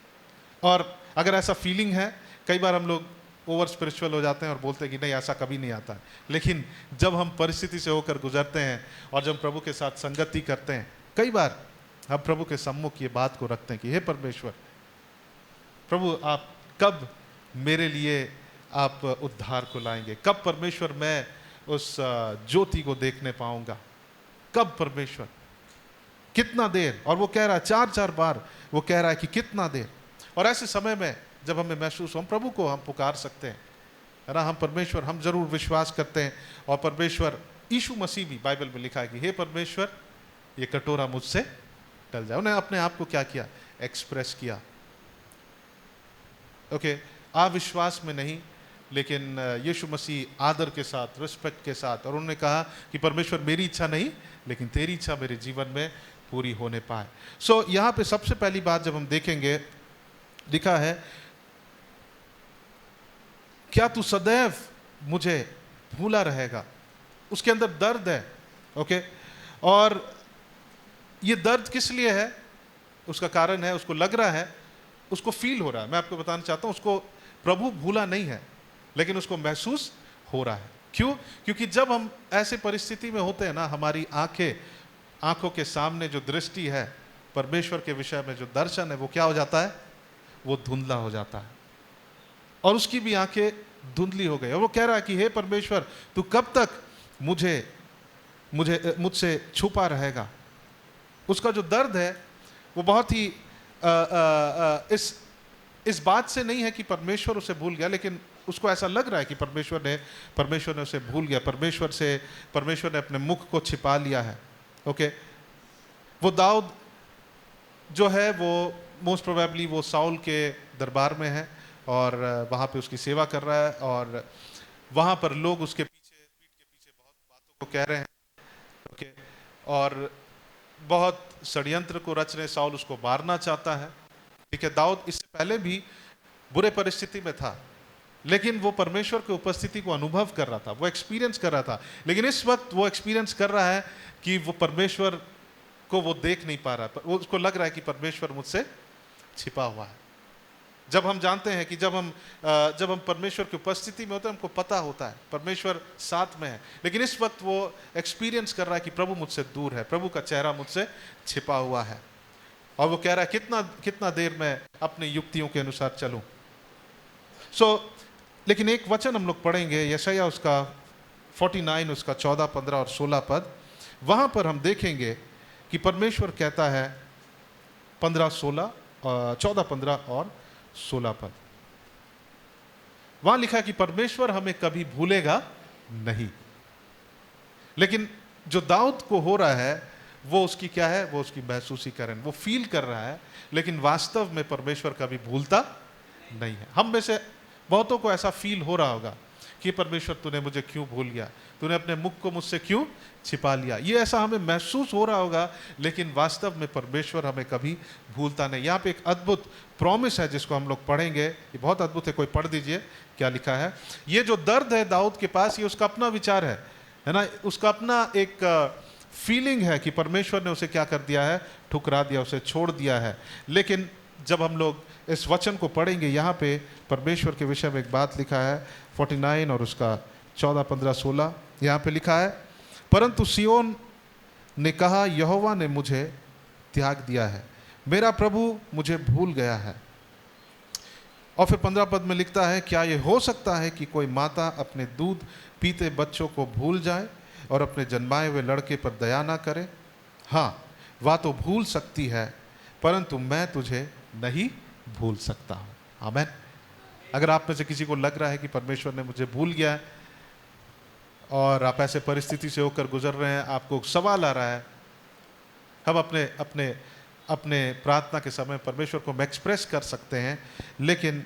और अगर ऐसा फीलिंग है, कई बार हम लोग ओवर स्पिरिचुअल हो जाते हैं और बोलते हैं कि नहीं ऐसा कभी नहीं आता है। लेकिन जब हम परिस्थिति से होकर गुजरते हैं और जब प्रभु के साथ संगति करते हैं, कई बार हम प्रभु के सम्मुख ये बात को रखते हैं कि हे परमेश्वर, प्रभु आप कब मेरे लिए आप उद्धार को लाएंगे, कब परमेश्वर मैं उस ज्योति को देखने पाऊंगा, कब परमेश्वर, कितना देर। और वो कह रहा है 4 बार वो कह रहा है कि कितना देर। और ऐसे समय में जब हमें महसूस हो, हम प्रभु को हम पुकार सकते हैं, है ना, हम परमेश्वर, हम जरूर विश्वास करते हैं। और परमेश्वर, यीशु मसीह भी बाइबल में लिखा है कि हे परमेश्वर ये कटोरा मुझसे टल जाए। उन्हें अपने आप को क्या किया, एक्सप्रेस किया। ओके, अविश्वास में नहीं, लेकिन यीशु मसीह आदर के साथ, रिस्पेक्ट के साथ, और उन्होंने कहा कि परमेश्वर मेरी इच्छा नहीं लेकिन तेरी इच्छा मेरे जीवन में पूरी होने पाए। सो यहाँ पे सबसे पहली बात जब हम देखेंगे, लिखा है क्या तू सदैव मुझे भूला रहेगा। उसके अंदर दर्द है, ओके, और ये दर्द किस लिए है, उसका कारण है, उसको लग रहा है, उसको फील हो रहा है। मैं आपको बताना चाहता हूं, उसको प्रभु भूला नहीं है, लेकिन उसको महसूस हो रहा है। क्यों? क्योंकि जब हम ऐसे परिस्थिति में होते हैं ना, हमारी आंखों के सामने जो दृष्टि है परमेश्वर के विषय में, जो दर्शन है, वो क्या हो जाता है, वो धुंधला हो जाता है। और उसकी भी आंखें धुंधली हो गई और वो कह रहा है कि हे परमेश्वर तू कब तक मुझसे छुपा रहेगा। उसका जो दर्द है वो बहुत ही इस बात से नहीं है कि परमेश्वर उसे भूल गया, लेकिन उसको ऐसा लग रहा है कि परमेश्वर ने उसे भूल गया, परमेश्वर ने अपने मुख को छिपा लिया है। ओके, वो दाऊद जो है वो मोस्ट प्रोबेबली वो साउल के दरबार में है और वहाँ पे उसकी सेवा कर रहा है, और वहाँ पर लोग उसके पीठ के पीछे बहुत बातों को कह रहे हैं। ओके, और बहुत षड्यंत्र को रच रहे, साउल उसको मारना चाहता है। ठीक है, दाऊद इससे पहले भी बुरे परिस्थिति में था, लेकिन वो परमेश्वर की उपस्थिति को अनुभव कर रहा था, वो एक्सपीरियंस कर रहा था। लेकिन इस वक्त वो एक्सपीरियंस कर रहा है कि वो परमेश्वर को वो देख नहीं पा रहा, वो उसको लग रहा है कि परमेश्वर मुझसे छिपा हुआ है। जब हम जानते हैं कि जब हम परमेश्वर की उपस्थिति में होते हैं, हमको पता होता है परमेश्वर साथ में है, लेकिन इस वक्त वो एक्सपीरियंस कर रहा है कि प्रभु मुझसे दूर है, प्रभु का चेहरा मुझसे छिपा हुआ है। और वो कह रहा है कितना देर मैं अपनी युक्तियों के अनुसार चलूं। लेकिन एक वचन हम लोग पढ़ेंगे, यशायाह उसका 49 उसका 14, 15 और 16 पद। वहां पर हम देखेंगे कि परमेश्वर कहता है 14, 15 और 16 पद। वहां लिखा है कि परमेश्वर हमें कभी भूलेगा नहीं। लेकिन जो दाऊद को हो रहा है वो उसकी क्या है, वो उसकी महसूसीकरण, वो फील कर रहा है, लेकिन वास्तव में परमेश्वर कभी भूलता नहीं है। हम में से बहुतों को ऐसा फील हो रहा होगा कि परमेश्वर तूने मुझे क्यों भूल गया, तूने अपने मुख को मुझसे क्यों छिपा लिया। ये ऐसा हमें महसूस हो रहा होगा, लेकिन वास्तव में परमेश्वर हमें कभी भूलता नहीं। यहाँ पे एक अद्भुत प्रॉमिस है जिसको हम लोग पढ़ेंगे, ये बहुत अद्भुत है। कोई पढ़ दीजिए क्या लिखा है। ये जो दर्द है दाऊद के पास, ये उसका अपना विचार है ना, उसका अपना एक फीलिंग है कि परमेश्वर ने उसे क्या कर दिया है, ठुकरा दिया, उसे छोड़ दिया है। लेकिन जब हम लोग इस वचन को पढ़ेंगे, यहाँ पे परमेश्वर के विषय में एक बात लिखा है 49 और उसका 14, 15, 16 यहाँ पे लिखा है, परंतु सियोन ने कहा यहोवा ने मुझे त्याग दिया है, मेरा प्रभु मुझे भूल गया है। और फिर 15 पद में लिखता है, क्या ये हो सकता है कि कोई माता अपने दूध पीते बच्चों को भूल जाए और अपने जन्माए हुए लड़के पर दया ना करे। हाँ, वह तो भूल सकती है, परंतु मैं तुझे नहीं भूल सकता हूँ। आमीन। अगर आप में से किसी को लग रहा है कि परमेश्वर ने मुझे भूल गया है और आप ऐसे परिस्थिति से होकर गुजर रहे हैं, आपको सवाल आ रहा है, हम अपने अपने अपने प्रार्थना के समय परमेश्वर को हम एक्सप्रेस कर सकते हैं, लेकिन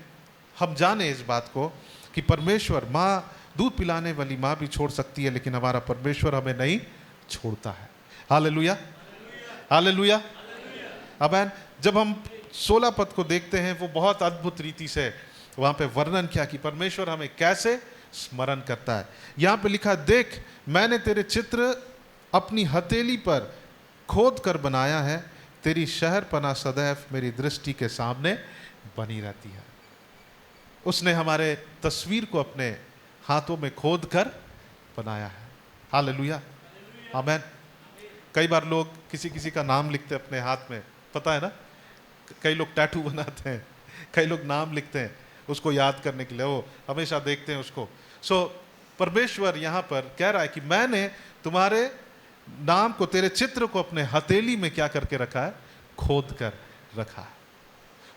हम जाने इस बात को कि परमेश्वर, माँ दूध पिलाने वाली माँ भी छोड़ सकती है, लेकिन हमारा परमेश्वर हमें नहीं छोड़ता है। हालेलुया, हालेलुया, आमीन। जब हम 16 पद को देखते हैं, वो बहुत अद्भुत रीति से वहाँ पे वर्णन किया कि परमेश्वर हमें कैसे स्मरण करता है। यहाँ पे लिखा, देख मैंने तेरे चित्र अपनी हथेली पर खोद कर बनाया है, तेरी शहरपनाह सदैव मेरी दृष्टि के सामने बनी रहती है। उसने हमारे तस्वीर को अपने हाथों में खोद कर बनाया है। हालेलुया, आमीन। कई बार लोग किसी किसी का नाम लिखते हैं अपने हाथ में, पता है ना, कई लोग टैटू बनाते हैं, कई लोग नाम लिखते हैं उसको याद करने के लिए, वो हमेशा देखते हैं उसको। सो परमेश्वर यहाँ पर कह रहा है कि मैंने तुम्हारे नाम को, तेरे चित्र को अपने हथेली में क्या करके रखा है, खोद कर रखा है।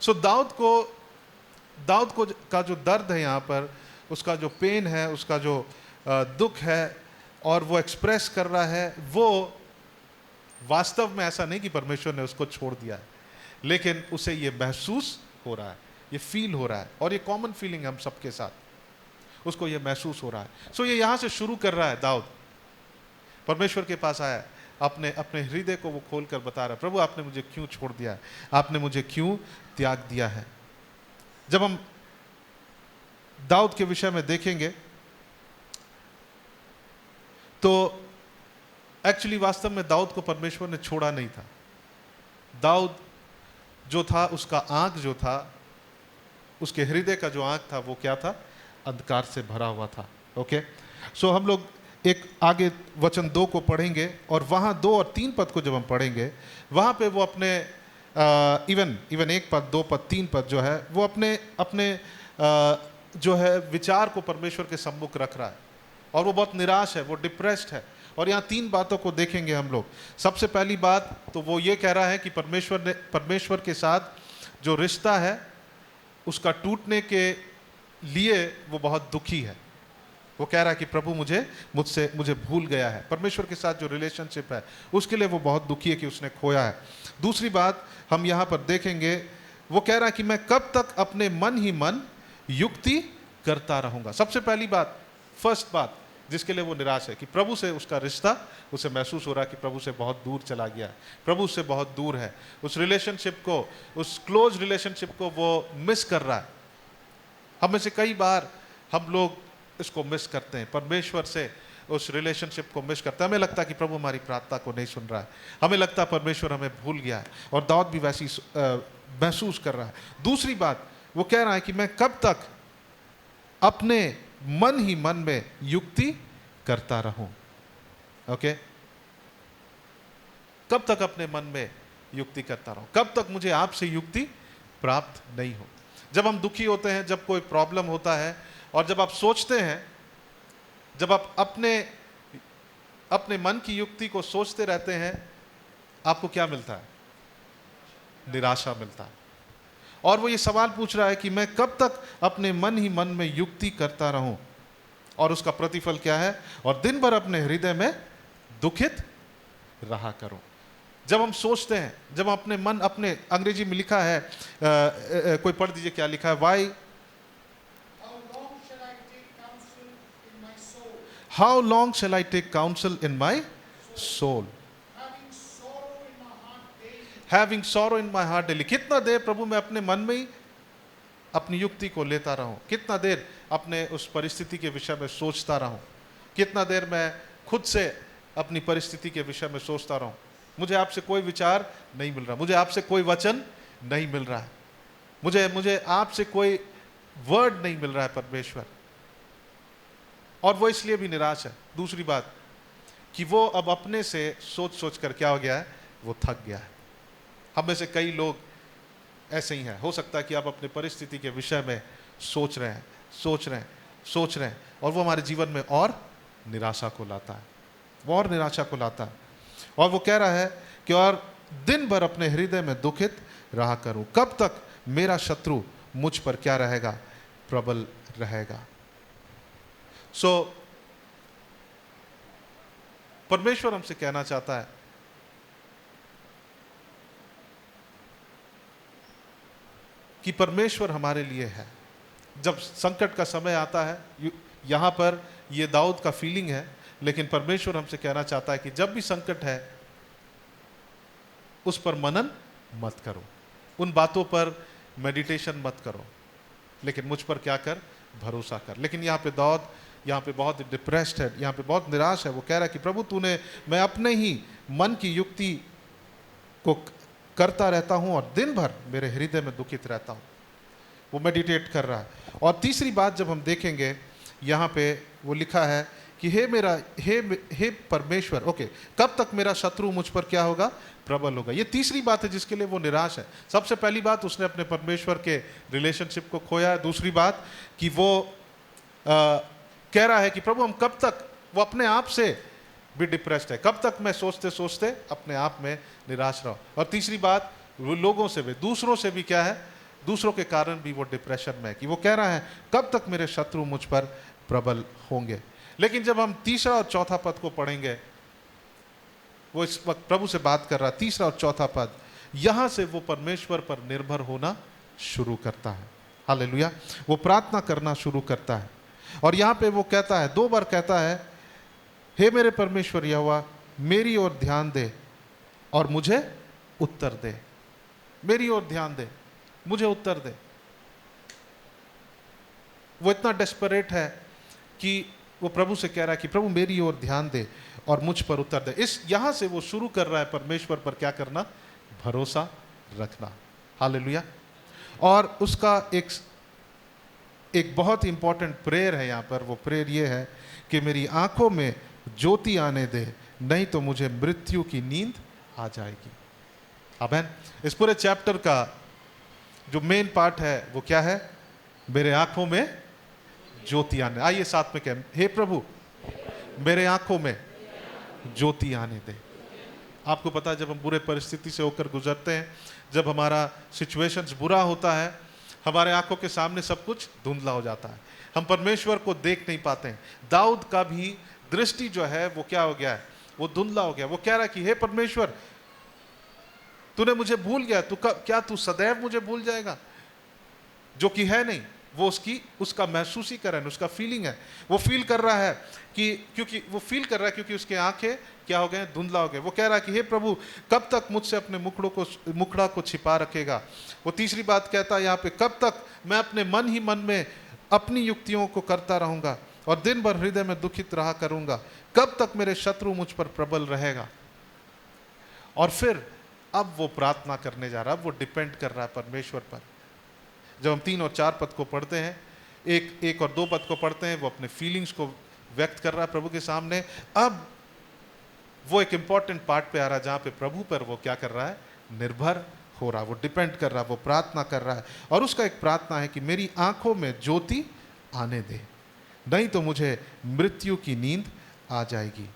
सो दाऊद को का जो दर्द है यहाँ पर, उसका जो पेन है, उसका जो दुख है, और वो एक्सप्रेस कर रहा है, वो वास्तव में ऐसा नहीं कि परमेश्वर ने उसको छोड़ दिया है, लेकिन उसे ये महसूस हो रहा है, ये फील हो रहा है, और ये कॉमन फीलिंग हम सबके साथ, उसको ये महसूस हो रहा है। सो ये यहाँ से शुरू कर रहा है दाऊद, परमेश्वर के पास आया, अपने अपने हृदय को वो खोल कर बता रहा है, प्रभु आपने मुझे क्यों छोड़ दिया है, आपने मुझे क्यों त्याग दिया है। जब हम दाऊद के विषय में देखेंगे तो एक्चुअली वास्तव में दाऊद को परमेश्वर ने छोड़ा नहीं था। दाऊद जो था, उसका आंख जो था, उसके हृदय का जो आंख था, वो क्या था, अंधकार से भरा हुआ था। ओके, सो हम लोग एक आगे वचन 2 को पढ़ेंगे, और वहाँ 2 और 3 पद को जब हम पढ़ेंगे, वहाँ पे वो अपने इवन 1 पद, 2 पद, 3 पद जो है, वो अपने जो है विचार को परमेश्वर के सम्मुख रख रहा है, और वो बहुत निराश है, वो डिप्रेस्ड है। और यहाँ 3 बातों को देखेंगे हम लोग। सबसे पहली बात तो वो ये कह रहा है कि परमेश्वर के साथ जो रिश्ता है, उसका टूटने के लिए वो बहुत दुखी है। वो कह रहा है कि प्रभु मुझे भूल गया है। परमेश्वर के साथ जो रिलेशनशिप है, उसके लिए वो बहुत दुखी है कि उसने खोया है। दूसरी बात हम यहाँ पर देखेंगे, वो कह रहा है कि मैं कब तक अपने मन ही मन युक्ति करता रहूंगा। सबसे पहली बात, फर्स्ट बात जिसके लिए वो निराश है, कि प्रभु से उसका रिश्ता, उसे महसूस हो रहा है कि प्रभु से बहुत दूर चला गया है, प्रभु से बहुत दूर है। उस रिलेशनशिप को, उस क्लोज रिलेशनशिप को वो मिस कर रहा है। हम में से कई बार हम लोग इसको मिस करते हैं, परमेश्वर से उस रिलेशनशिप को मिस करते हैं। हमें लगता है कि प्रभु हमारी प्रार्थना को नहीं सुन रहा है, हमें लगता है परमेश्वर हमें भूल गया है, और दाऊद भी वैसी महसूस कर रहा है। दूसरी बात, वो कह रहा है कि मैं कब तक अपने मन ही मन में युक्ति करता रहूं। ओके, कब तक अपने मन में युक्ति करता रहूं, कब तक मुझे आपसे युक्ति प्राप्त नहीं हो। जब हम दुखी होते हैं, जब कोई प्रॉब्लम होता है, और जब आप सोचते हैं, जब आप अपने मन की युक्ति को सोचते रहते हैं, आपको क्या मिलता है, निराशा मिलता है। और वो ये सवाल पूछ रहा है कि मैं कब तक अपने मन ही मन में युक्ति करता रहूं, और उसका प्रतिफल क्या है, और दिन भर अपने हृदय में दुखित रहा करूं। जब हम सोचते हैं, जब अपने मन, अपने अंग्रेजी में लिखा है, कोई पढ़ दीजिए क्या लिखा है, why how long shall I take counsel in my soul? Having sorrow in my heart daily. कितना देर प्रभु मैं अपने मन में ही अपनी युक्ति को लेता रहूं, कितना देर अपने उस परिस्थिति के विषय में सोचता रहूं, कितना देर मैं खुद से अपनी परिस्थिति के विषय में सोचता रहूं। मुझे आपसे कोई विचार नहीं मिल रहा, मुझे आपसे कोई वचन नहीं मिल रहा है, मुझे आपसे कोई वर्ड नहीं मिल रहा है परमेश्वर। और वो इसलिए भी निराश है। दूसरी बात कि वो अब अपने से सोच सोच कर क्या हो गया है, वो थक गया है। हम में से कई लोग ऐसे ही हैं। हो सकता है कि आप अपने परिस्थिति के विषय में सोच रहे हैं और वो हमारे जीवन में और निराशा को लाता है, वो और निराशा को लाता है। और वो कह रहा है कि और दिन भर अपने हृदय में दुखित रहा करूं, कब तक मेरा शत्रु मुझ पर क्या रहेगा, प्रबल रहेगा। परमेश्वर हमसे कहना चाहता है कि परमेश्वर हमारे लिए है। जब संकट का समय आता है, यहां पर यह दाऊद का फीलिंग है, लेकिन परमेश्वर हमसे कहना चाहता है कि जब भी संकट है उस पर मनन मत करो, उन बातों पर मेडिटेशन मत करो, लेकिन मुझ पर क्या कर, भरोसा कर। लेकिन यहाँ पे दाऊद यहाँ पे बहुत डिप्रेस्ड है, यहाँ पे बहुत निराश है। वो कह रहा है कि प्रभु तूने, मैं अपने ही मन की युक्ति को करता रहता हूँ और दिन भर मेरे हृदय में दुखित रहता हूँ। वो मेडिटेट कर रहा है। और तीसरी बात जब हम देखेंगे यहाँ पे वो लिखा है कि हे परमेश्वर, ओके, कब तक मेरा शत्रु मुझ पर क्या होगा, प्रबल होगा। ये तीसरी बात है जिसके लिए वो निराश है। सबसे पहली बात, उसने अपने परमेश्वर के रिलेशनशिप को खोया है। दूसरी बात कि वो कह रहा है कि प्रभु हम कब तक, वो अपने आप से भी डिप्रेस्ड है, कब तक मैं सोचते सोचते अपने आप में निराश रहा। और तीसरी बात, वो लोगों से भी, दूसरों से भी क्या है, दूसरों के कारण भी वो डिप्रेशन में है कि वो कह रहा है कब तक मेरे शत्रु मुझ पर प्रबल होंगे। लेकिन जब हम तीसरा और चौथा पद को पढ़ेंगे, वो इस वक्त प्रभु से बात कर रहा है। तीसरा और चौथा पद, यहां से वो परमेश्वर पर निर्भर होना शुरू करता है। हालेलुया। वो प्रार्थना करना शुरू करता है। और यहां पे वो कहता है, 2 बार कहता है, हे मेरे परमेश्वर यहोवा, मेरी ओर ध्यान दे और मुझे उत्तर दे। मेरी ओर ध्यान दे, मुझे उत्तर दे। वो इतना डेस्परेट है कि वो प्रभु से कह रहा है कि प्रभु मेरी ओर ध्यान दे और मुझ पर उत्तर दे। इस यहां से वो शुरू कर रहा है परमेश्वर पर क्या करना, भरोसा रखना। हालेलुया। और उसका एक बहुत इंपॉर्टेंट प्रेयर है यहाँ पर। वो प्रेयर ये है कि मेरी आंखों में ज्योति आने दे, नहीं तो मुझे मृत्यु की नींद आ जाएगी। आमीन। इस पूरे चैप्टर का जो मेन पार्ट है वो क्या है, मेरे आंखों में ज्योति आने। आइए साथ में कहें, हे प्रभु मेरे आंखों में ज्योति आने दे। आपको पता है जब हम बुरे परिस्थिति से होकर गुजरते हैं, जब हमारा सिचुएशंस बुरा होता है, हमारे आंखों के सामने सब कुछ धुंधला हो जाता है, हम परमेश्वर को देख नहीं पाते हैं। दाऊद का भी दृष्टि जो है वो क्या हो गया है, वो धुंधला हो गया। वो कह रहा है कि हे परमेश्वर, तूने मुझे भूल गया, क्या तू सदैव मुझे भूल जाएगा, जो कि है नहीं। वो उसका महसूस ही कर रहा है, उसका फीलिंग है। वो फील कर रहा है कि क्योंकि उसके आंखें क्या हो गए, धुंधला हो गए। वो कह रहा है कि हे प्रभु कब तक मुझसे अपने मुखड़ा को छिपा रखेगा। वो तीसरी बात कहता है यहाँ पे, कब तक मैं अपने मन ही मन में अपनी युक्तियों को करता रहूंगा और दिन भर हृदय में दुखित रहा करूंगा, कब तक मेरे शत्रु मुझ पर प्रबल रहेगा। और फिर अब वो प्रार्थना करने जा रहा है, वो डिपेंड कर रहा है परमेश्वर पर। जब हम 3 और 4 पद को पढ़ते हैं, एक और 2 पद को पढ़ते हैं, वो अपने फीलिंग्स को व्यक्त कर रहा है प्रभु के सामने। अब वो एक इंपॉर्टेंट पार्ट पे आ रहा है जहां पे प्रभु पर वो क्या कर रहा है, निर्भर हो रहा है, वो डिपेंड कर रहा है, वो प्रार्थना कर रहा है। और उसका एक प्रार्थना है कि मेरी आंखों में ज्योति आने दे, नहीं तो मुझे मृत्यु की नींद आ जाएगी।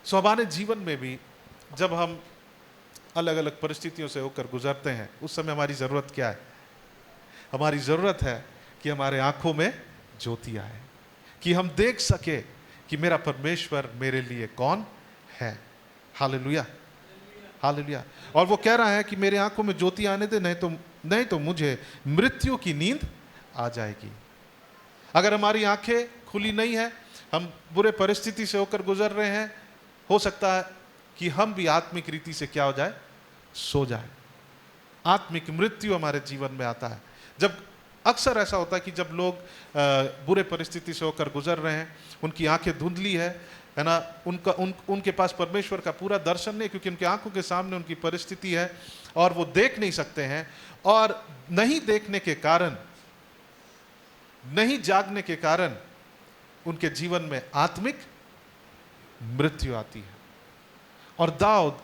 हमारे जीवन में भी जब हम अलग अलग परिस्थितियों से होकर गुजरते हैं, उस समय हमारी ज़रूरत क्या है, हमारी ज़रूरत है कि हमारे आंखों में ज्योति आए, कि हम देख सके कि मेरा परमेश्वर मेरे लिए कौन है। Hallelujah, hallelujah. और वो कह रहा है कि मेरे आंखों में ज्योति आने दे, नहीं तो मुझे मृत्यु की नींद आ जाएगी। अगर हमारी आंखें खुली नहीं है, हम बुरे परिस्थिति से होकर गुजर रहे हैं, हो सकता है कि हम भी आत्मिक रीति से क्या हो जाए, सो जाए। आत्मिक मृत्यु हमारे जीवन में आता है। जब अक्सर ऐसा होता है कि जब लोग बुरे परिस्थिति से होकर गुजर रहे हैं, उनकी आंखें धुंधली है ना, उनके पास परमेश्वर का पूरा दर्शन नहीं, क्योंकि उनकी आंखों के सामने उनकी परिस्थिति है और वो देख नहीं सकते हैं, और नहीं देखने के कारण, नहीं जागने के कारण उनके जीवन में आत्मिक मृत्यु आती है। और दाऊद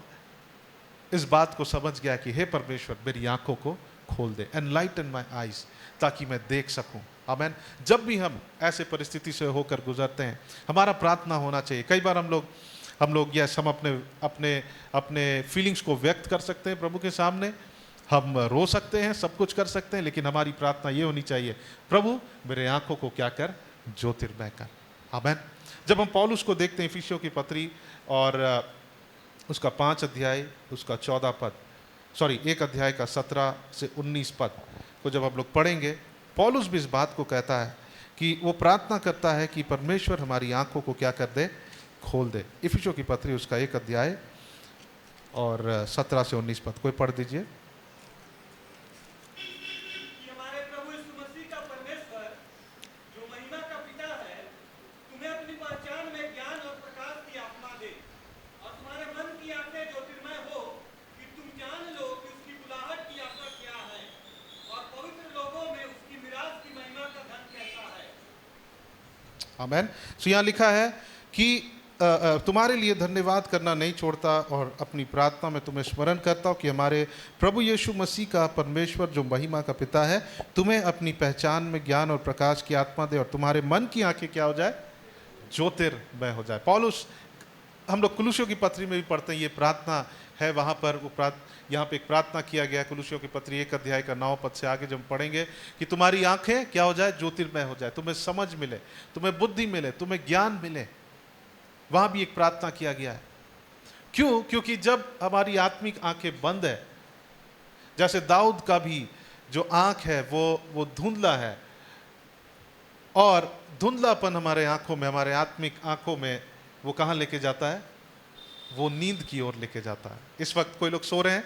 इस बात को समझ गया कि हे परमेश्वर, मेरी आंखों को खोल दे, एनलाइटन माय आईज, ताकि मैं देख सकूं। आमेन। जब भी हम ऐसे परिस्थिति से होकर गुजरते हैं, हमारा प्रार्थना होना चाहिए। कई बार हम लोग यस, हम अपने फीलिंग्स को व्यक्त कर सकते हैं प्रभु के सामने, हम रो सकते हैं, सब कुछ कर सकते हैं, लेकिन हमारी प्रार्थना ये होनी चाहिए, प्रभु मेरे आंखों को क्या कर, ज्योतिर्मय कर। आमेन। जब हम पौलुस को देखते हैं इफिसियों की पत्री और उसका 5 अध्याय उसका 14 पद, 1 अध्याय का 17 से 19 पद को जब हम लोग पढ़ेंगे, पौलुस भी इस बात को कहता है कि वो प्रार्थना करता है कि परमेश्वर हमारी आंखों को क्या कर दे, खोल दे। इफिसियों की पत्री उसका 1 अध्याय और 17 से 19 पद, कोई पढ़ दीजिए। कि हमारे प्रभु यीशु मसीह का परमेश्वर जो महिमा का पिता है, तुम्हें अपनी पहचान में ज्ञान और प्रकाश की आत्मा दे, और तुम्हारे मन की आंखें ज्योतिर्मय हो, कि तुम जान लो कि उसकी बुलाहट की आशा क्या है, और पवित्र लोगों में उसकी मिरास की महिमा का धन कैसा है। आमेन। सो यहाँ लिखा है कि तुम्हारे लिए धन्यवाद करना नहीं छोड़ता, और अपनी प्रार्थना में तुम्हें स्मरण करता हूँ कि हमारे प्रभु यीशु मसीह का परमेश्वर जो महिमा का पिता है, तुम्हें अपनी पहचान में ज्ञान और प्रकाश की आत्मा दे, और तुम्हारे मन की आंखें क्या हो जाए, ज्योतिर्मय हो जाए। पौलुस, हम लोग कुलुसियों की पत्री में भी पढ़ते हैं, ये प्रार्थना है वहाँ पर, वो यहाँ पे एक प्रार्थना किया गया है कुलुसियों की पत्री 1 अध्याय का 9 पद से आगे जब हम पढ़ेंगे, कि तुम्हारी आंखें क्या हो जाए, ज्योतिर्मय हो जाए, तुम्हें समझ मिले, तुम्हें बुद्धि मिले, तुम्हें ज्ञान मिले। वहाँ भी एक प्रार्थना किया गया है। क्यों? क्योंकि जब हमारी आत्मिक आंखें बंद है, जैसे दाऊद का भी जो आंख है वो धुंधला है, और धुंधलापन हमारे आंखों में, हमारे आत्मिक आंखों में वो कहाँ लेके जाता है, वो नींद की ओर लेके जाता है। इस वक्त कोई लोग सो रहे हैं,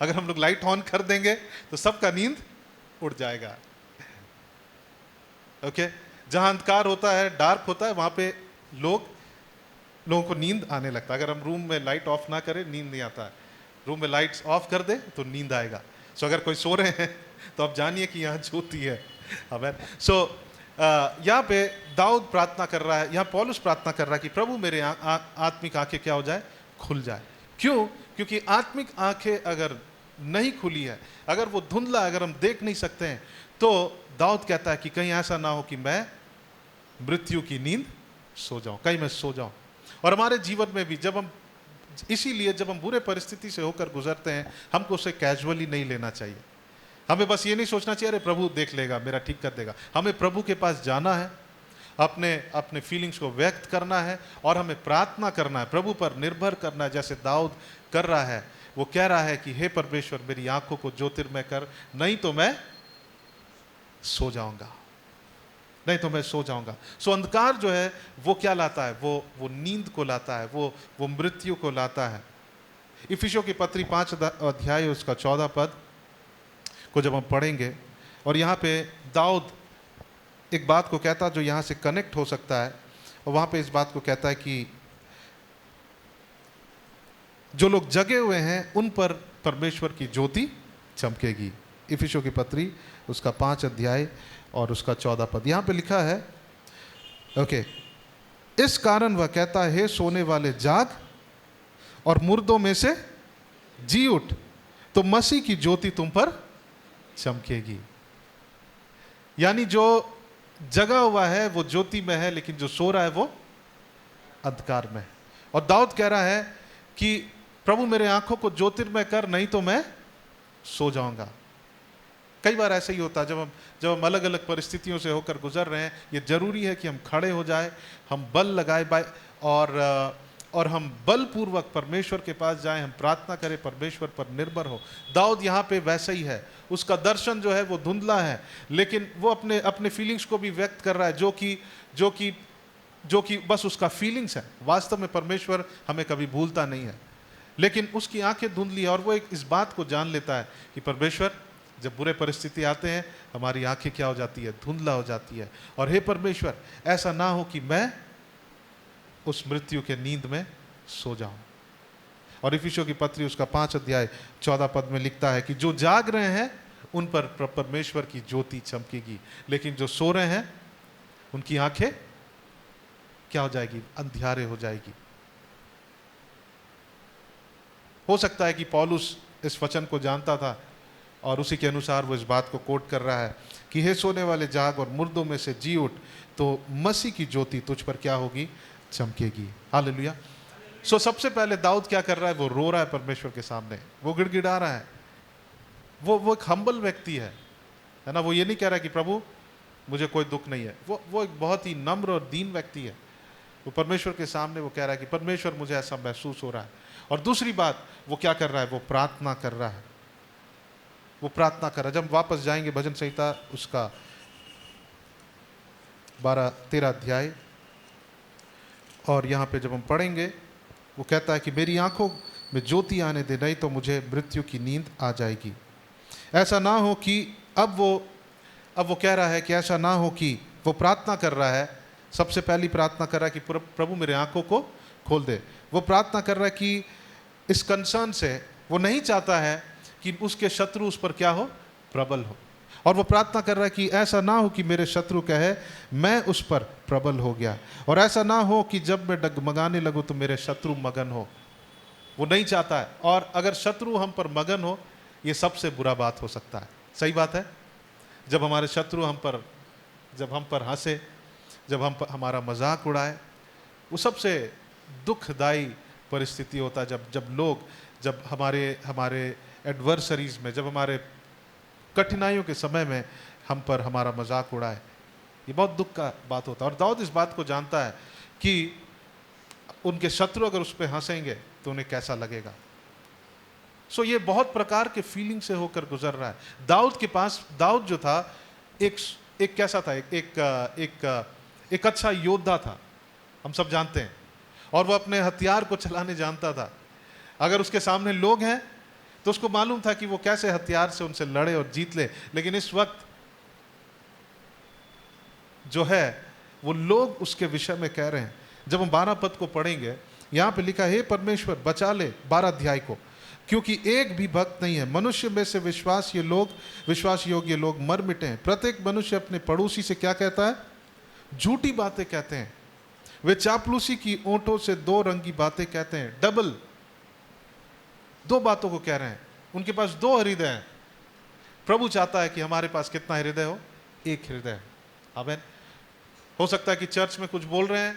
अगर हम लोग लाइट ऑन कर देंगे तो सबका नींद उड़ जाएगा। ओके, जहां अंधकार होता है, डार्क होता है, वहां पे लोगों को नींद आने लगता है। अगर हम रूम में लाइट ऑफ ना करें, नींद नहीं आता है। रूम में लाइट्स ऑफ कर दे तो नींद आएगा। सो अगर कोई सो रहे हैं तो आप जानिए कि यहाँ ज्योति है। आमेन। सो यहाँ पे दाऊद प्रार्थना कर रहा है, यहाँ पौलुस प्रार्थना कर रहा है कि प्रभु मेरे आत्मिक आंखें क्या हो जाए, खुल जाए। क्यों? क्योंकि आत्मिक आंखें अगर नहीं खुली है, अगर वो धुंधला, अगर हम देख नहीं सकते हैं, तो दाऊद कहता है कि कहीं ऐसा ना हो कि मैं मृत्यु की नींद सो जाऊं, कहीं मैं सो जाऊं। और हमारे जीवन में भी इसीलिए जब हम बुरे परिस्थिति से होकर गुजरते हैं, हमको उसे कैजुअली नहीं लेना चाहिए। हमें बस ये नहीं सोचना चाहिए अरे प्रभु देख लेगा, मेरा ठीक कर देगा। हमें प्रभु के पास जाना है, अपने फीलिंग्स को व्यक्त करना है, और हमें प्रार्थना करना है, प्रभु पर निर्भर करना है, जैसे दाऊद कर रहा है। वो कह रहा है कि हे परमेश्वर, मेरी आंखों को ज्योतिर्मय कर, नहीं तो मैं सो जाऊंगा, नहीं तो मैं सो जाऊंगा। सो अंधकार जो है वो क्या लाता है, वो नींद को लाता है, वो मृत्यु को लाता है। इफिसियों की पत्री 5 अध्याय उसका 14 पद को जब हम पढ़ेंगे, और यहाँ पे दाऊद एक बात को कहता है जो यहाँ से कनेक्ट हो सकता है, और वहाँ पे इस बात को कहता है कि जो लोग जगे हुए हैं उन पर परमेश्वर की ज्योति चमकेगी। इफिसियों की पत्री उसका 5 अध्याय और उसका 14 पद, यहाँ पे लिखा है, ओके, इस कारण वह कहता है, हे सोने वाले जाग, और मुर्दों में से जी उठ, तो मसीह की ज्योति तुम पर चमकेगी। यानी जो जगा हुआ है वो ज्योति में है, लेकिन जो सो रहा है वो अंधकार में है। और दाऊद कह रहा है कि प्रभु मेरे आंखों को ज्योतिर्मय कर, नहीं तो मैं सो जाऊंगा। कई बार ऐसा ही होता है, जब हम अलग अलग परिस्थितियों से होकर गुजर रहे हैं, ये जरूरी है कि हम खड़े हो जाए, हम बल लगाए और हम बलपूर्वक परमेश्वर के पास जाएं, हम प्रार्थना करें, परमेश्वर पर निर्भर हो। दाऊद यहाँ पे वैसा ही है, उसका दर्शन जो है वो धुंधला है, लेकिन वो अपने अपने फीलिंग्स को भी व्यक्त कर रहा है, जो कि बस उसका फीलिंग्स है। वास्तव में परमेश्वर हमें कभी भूलता नहीं है, लेकिन उसकी आंखें धुंधली है और वो इस बात को जान लेता है कि परमेश्वर, जब बुरे परिस्थिति आते हैं हमारी आंखें क्या हो जाती है, धुंधला हो जाती है। और हे परमेश्वर, ऐसा ना हो कि मैं उस मृत्यु के नींद में सो जाऊं। और इफिसियों की पत्री उसका 5 अध्याय 14 पद में लिखता है कि जो जाग रहे हैं उन पर परमेश्वर की ज्योति चमकेगी, लेकिन जो सो रहे हैं उनकी आंखें क्या हो जाएगी, अंधियारे हो जाएगी। हो सकता है कि पौलुस इस वचन को जानता था और उसी के अनुसार वो इस बात को कोट कर रहा है कि हे सोने वाले जाग और मुर्दों में से जी उठ, तो मसीह की ज्योति तुझ पर क्या होगी, चमकेगी। हालेलुया। सो सबसे पहले दाऊद क्या कर रहा है, वो रो रहा है परमेश्वर के सामने, वो गिड़गिड़ा रहा है। वो एक हम्बल व्यक्ति है ना। वो ये नहीं कह रहा कि प्रभु मुझे कोई दुख नहीं है। वो एक बहुत ही नम्र और दीन व्यक्ति है। वो परमेश्वर के सामने वो कह रहा है कि परमेश्वर मुझे ऐसा महसूस हो रहा है। और दूसरी बात वो क्या कर रहा है, वो प्रार्थना कर रहा है। वो प्रार्थना कर रहा है। जब वापस जाएंगे भजन संहिता उसका 12-13 अध्याय, और यहाँ पे जब हम पढ़ेंगे वो कहता है कि मेरी आंखों में ज्योति आने दे, नहीं तो मुझे मृत्यु की नींद आ जाएगी। ऐसा ना हो कि अब वो कह रहा है कि ऐसा ना हो कि वो प्रार्थना कर रहा है। सबसे पहली प्रार्थना कर रहा है कि प्रभु मेरे आंखों को खोल दे। वो प्रार्थना कर रहा है कि इस कंसर्न से वो नहीं चाहता है कि उसके शत्रु उस पर क्या हो, प्रबल हो। और वो प्रार्थना कर रहा है कि ऐसा ना हो कि मेरे शत्रु कहे मैं उस पर प्रबल हो गया, और ऐसा ना हो कि जब मैं डगमगाने लगूं तो मेरे शत्रु मगन हो। वो नहीं चाहता है। और अगर शत्रु हम पर मगन हो, ये सबसे बुरा बात हो सकता है। सही बात है। जब हमारे शत्रु हम पर हंसे, जब हमारा मजाक उड़ाए, वो सबसे दुखदाई परिस्थिति होता है। जब हमारे एडवर्सरीज में, जब हमारे कठिनाइयों के समय में हम पर हमारा मजाक उड़ाए, ये बहुत दुख का बात होता है। और दाऊद इस बात को जानता है कि उनके शत्रु अगर उस पर हंसेंगे तो उन्हें कैसा लगेगा। सो ये बहुत प्रकार के फीलिंग से होकर गुजर रहा है। दाऊद जो था एक कैसा था, एक अच्छा योद्धा था, हम सब जानते हैं। और वो अपने हथियार को चलाने जानता था। अगर उसके सामने लोग हैं तो उसको मालूम था कि वो कैसे हथियार से उनसे लड़े और जीत ले। लेकिन इस वक्त जो है वो लोग उसके विषय में कह रहे हैं। जब हम 12 पद को पढ़ेंगे, यहां पे लिखा है, हे परमेश्वर बचा ले 12 अध्याय को, क्योंकि एक भी भक्त नहीं है। मनुष्य में से विश्वास योग्य लोग मर मिटे हैं। प्रत्येक मनुष्य अपने पड़ोसी से क्या कहता है, झूठी बातें कहते हैं। वे चापलूसी की ओंठों से दो रंगी बातें कहते हैं। डबल दो बातों को कह रहे हैं। उनके पास दो हृदय हैं। प्रभु चाहता है कि हमारे पास कितना हृदय हो, एक हृदय। आमीन। हो सकता है कि चर्च में कुछ बोल रहे हैं,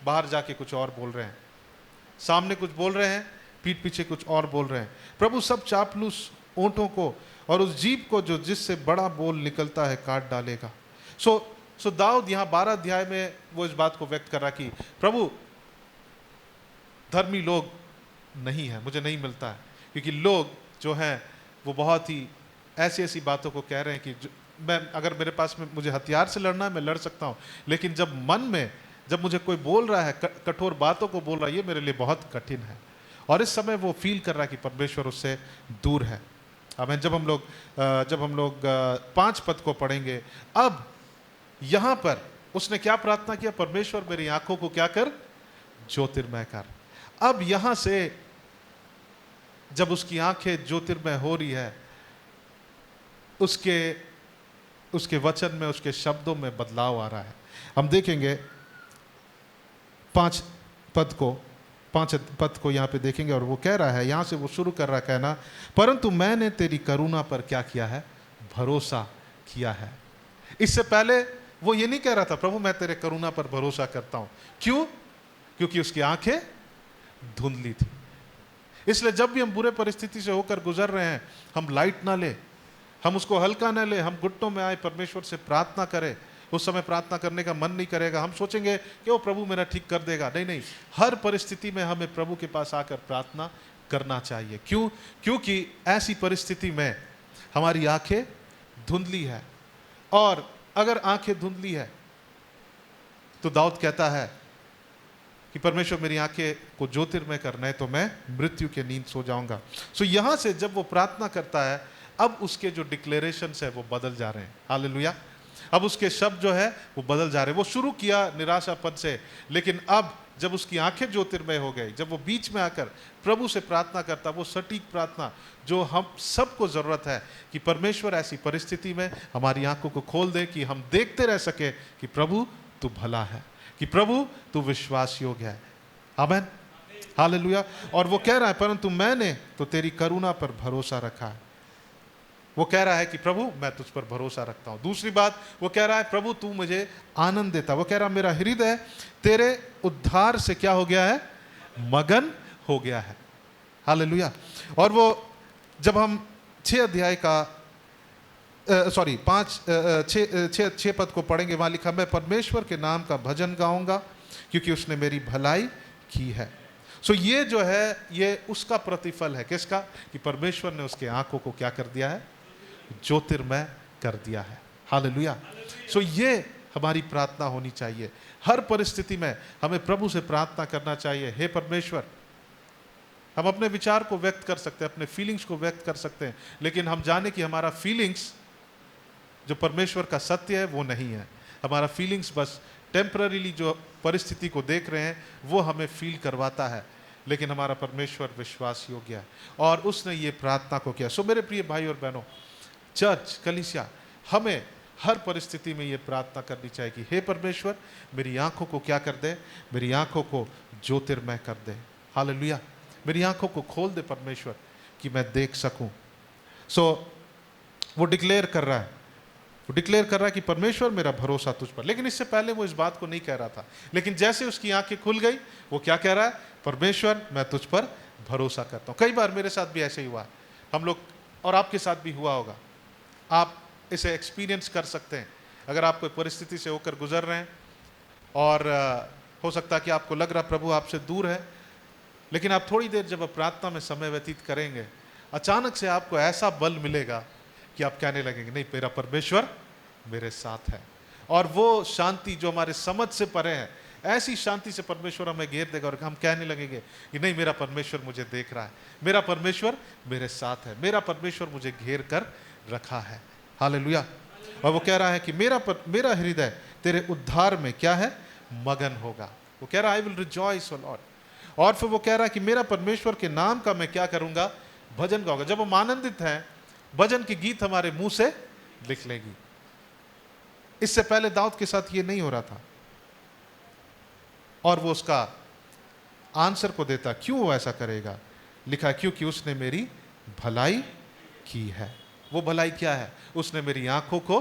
बाहर जाके कुछ और बोल रहे हैं, सामने कुछ बोल रहे हैं, पीठ पीछे कुछ और बोल रहे हैं। प्रभु सब चापलूस ओंठों को और उस जीभ को जो जिससे बड़ा बोल निकलता है काट डालेगा। सो दाऊद यहाँ 12 अध्याय में वो इस बात को व्यक्त कर रहा कि प्रभु धर्मी लोग नहीं है, मुझे नहीं मिलता है। क्योंकि लोग जो हैं वो बहुत ही ऐसी बातों को कह रहे हैं कि मैं, अगर मेरे पास में मुझे हथियार से लड़ना है मैं लड़ सकता हूँ, लेकिन जब मन में जब मुझे कोई बोल रहा है, कठोर बातों को बोल रहा है, ये मेरे लिए बहुत कठिन है। और इस समय वो फील कर रहा है कि परमेश्वर उससे दूर है। आमीन। जब हम लोग 5 पद को पढ़ेंगे, अब यहाँ पर उसने क्या प्रार्थना किया, परमेश्वर मेरी आंखों को क्या कर, ज्योतिर्मय कर। अब यहाँ से जब उसकी आंखें ज्योतिर्मय हो रही है, उसके वचन में, उसके शब्दों में बदलाव आ रहा है। हम देखेंगे 5 पद को यहाँ पे देखेंगे, और वो कह रहा है, यहाँ से वो शुरू कर रहा है कहना, परंतु मैंने तेरी करुणा पर क्या किया है, भरोसा किया है। इससे पहले वो ये नहीं कह रहा था प्रभु मैं तेरे करुणा पर भरोसा करता हूं। क्यों? क्योंकि उसकी आंखें धुंधली थी। इसलिए जब भी हम बुरे परिस्थिति से होकर गुजर रहे हैं, हम लाइट ना ले, हम उसको हल्का ना ले, हम घुटनों में आए, परमेश्वर से प्रार्थना करें उस समय प्रार्थना करने का मन नहीं करेगा, हम सोचेंगे कि वो प्रभु मेरा ठीक कर देगा। नहीं नहीं, हर परिस्थिति में हमें प्रभु के पास आकर प्रार्थना करना चाहिए। क्यों? क्योंकि ऐसी परिस्थिति में हमारी आंखें धुंधली है, और अगर आंखें धुंधली है तो दाऊद कहता है कि परमेश्वर मेरी आंखें को ज्योतिर्मय करना है तो मैं मृत्यु के नींद सो जाऊंगा। सो यहां से जब वो प्रार्थना करता है, अब उसके जो डिक्लेरेशंस है वो बदल जा रहे हैं। हालेलुया। अब उसके शब्द जो है वो बदल जा रहे हैं। वो शुरू किया निराशापन से, लेकिन अब जब उसकी आंखें ज्योतिर्मय हो गई, जब वो बीच में आकर प्रभु से प्रार्थना करता, वो सटीक प्रार्थना जो हम सबको जरूरत है कि परमेश्वर ऐसी परिस्थिति में हमारी आंखों को खोल दे कि हम देखते रह सके कि प्रभु तू भला है, कि प्रभु तू विश्वास योग्य है। आमीन, हालेलुया। और वो कह रहा है परंतु मैंने तो तेरी करुणा पर भरोसा रखा है। वो कह रहा है कि प्रभु मैं तुझ पर भरोसा रखता हूं। दूसरी बात वो कह रहा है प्रभु तू मुझे आनंद देता। वो कह रहा मेरा हृदय तेरे उद्धार से क्या हो गया है? मगन हो गया है। हालेलुया। और वो जब हम 6 अध्याय का 6 पद को पढ़ेंगे, वहां लिखा मैं परमेश्वर के नाम का भजन गाऊंगा क्योंकि उसने मेरी भलाई की है। सो ये जो है ये उसका प्रतिफल है। किसका? कि परमेश्वर ने उसके आंखों को क्या कर दिया है? ज्योतिर्मय कर दिया है। हालेलुया। सो ये हमारी प्रार्थना होनी चाहिए। हर परिस्थिति में हमें प्रभु से प्रार्थना करना चाहिए, हे परमेश्वर। हम अपने विचार को व्यक्त कर सकते हैं, अपने फीलिंग्स को व्यक्त कर सकते हैं, लेकिन हम जाने कि हमारा फीलिंग्स जो परमेश्वर का सत्य है वो नहीं है। हमारा फीलिंग्स बस टेम्पररीली जो परिस्थिति को देख रहे हैं वो हमें फील करवाता है, लेकिन हमारा परमेश्वर विश्वास योग्य है और उसने ये प्रार्थना को किया। सो मेरे प्रिय भाई और बहनों, चर्च, कलीसिया, हमें हर परिस्थिति में ये प्रार्थना करनी चाहिए कि हे परमेश्वर मेरी आंखों को क्या कर दे? मेरी आंखों को ज्योतिर्मय कर दे। हालेलुया। मेरी आंखों को खोल दे परमेश्वर कि मैं देख सकूं। सो वो डिक्लेयर कर रहा है, वो डिक्लेयर कर रहा है कि परमेश्वर मेरा भरोसा तुझ पर। लेकिन इससे पहले वो इस बात को नहीं कह रहा था, लेकिन जैसे उसकी आंखें खुल गई वो क्या कह रहा है? परमेश्वर मैं तुझ पर भरोसा करता हूँ। कई बार मेरे साथ भी ऐसे ही हुआ, हम लोग और आपके साथ भी हुआ होगा। आप इसे एक्सपीरियंस कर सकते हैं। अगर आप कोई परिस्थिति से होकर गुजर रहे हैं और हो सकता है कि आपको लग रहा प्रभु आपसे दूर है, लेकिन आप थोड़ी देर जब आप प्रार्थना में समय व्यतीत करेंगे, अचानक से आपको ऐसा बल मिलेगा कि आप कहने लगेंगे नहीं, मेरा परमेश्वर मेरे साथ है। और वो शांति जो हमारे समझ से परे है, ऐसी शांति से परमेश्वर हमें घेर देगा और हम कहने लगेंगे कि नहीं, मेरा परमेश्वर मुझे देख रहा है, मेरा परमेश्वर मेरे साथ है, मेरा परमेश्वर मुझे घेर कर रखा है। हालेलुया। और वो कह रहा है कि मेरा हृदय तेरे उद्धार में क्या है? मगन होगा। वो कह रहा है I will rejoice O Lord. और फिर वो कह रहा है कि मेरा परमेश्वर के नाम का मैं क्या करूंगा? भजन गाऊंगा। जब हम आनंदित हैं, भजन के गीत हमारे मुंह से निकलेगी। इससे पहले दाऊद के साथ ये नहीं हो रहा था और वो उसका आंसर को देता। क्यों वो ऐसा करेगा? लिखा है क्योंकि उसने मेरी भलाई की है। वो भलाई क्या है? उसने मेरी आंखों को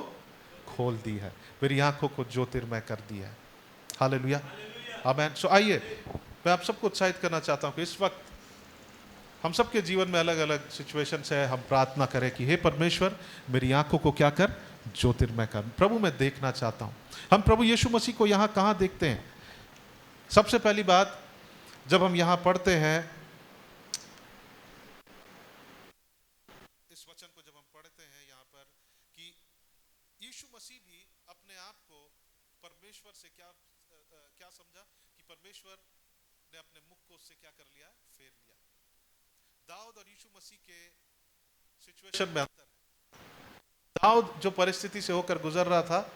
खोल दी है, मेरी आंखों को ज्योतिर्मय कर दी है। हालेलुया, आमीन। सो आइए मैं आप सबको उत्साहित करना चाहता हूं कि इस वक्त हम सबके जीवन में अलग अलग सिचुएशन है, हम प्रार्थना करें कि हे परमेश्वर मेरी आंखों को क्या कर? ज्योतिर्मय कर। प्रभु मैं देखना चाहता हूं। हम प्रभु यीशु मसीह को यहां कहां देखते हैं? सबसे पहली बात, जब हम यहां पढ़ते हैं इस वचन को, जब हम पढ़ते हैं यहां पर कि यीशु मसीह भी अपने आप को परमेश्वर से क्या समझा? कि परमेश्वर ने अपने मुख को उससे क्या कर लिया? फेर लिया। दाऊद और यीशु मसीह के सिचुएशन में अंतर है। दाऊद जो परिस्थिति से होकर गुजर रहा था,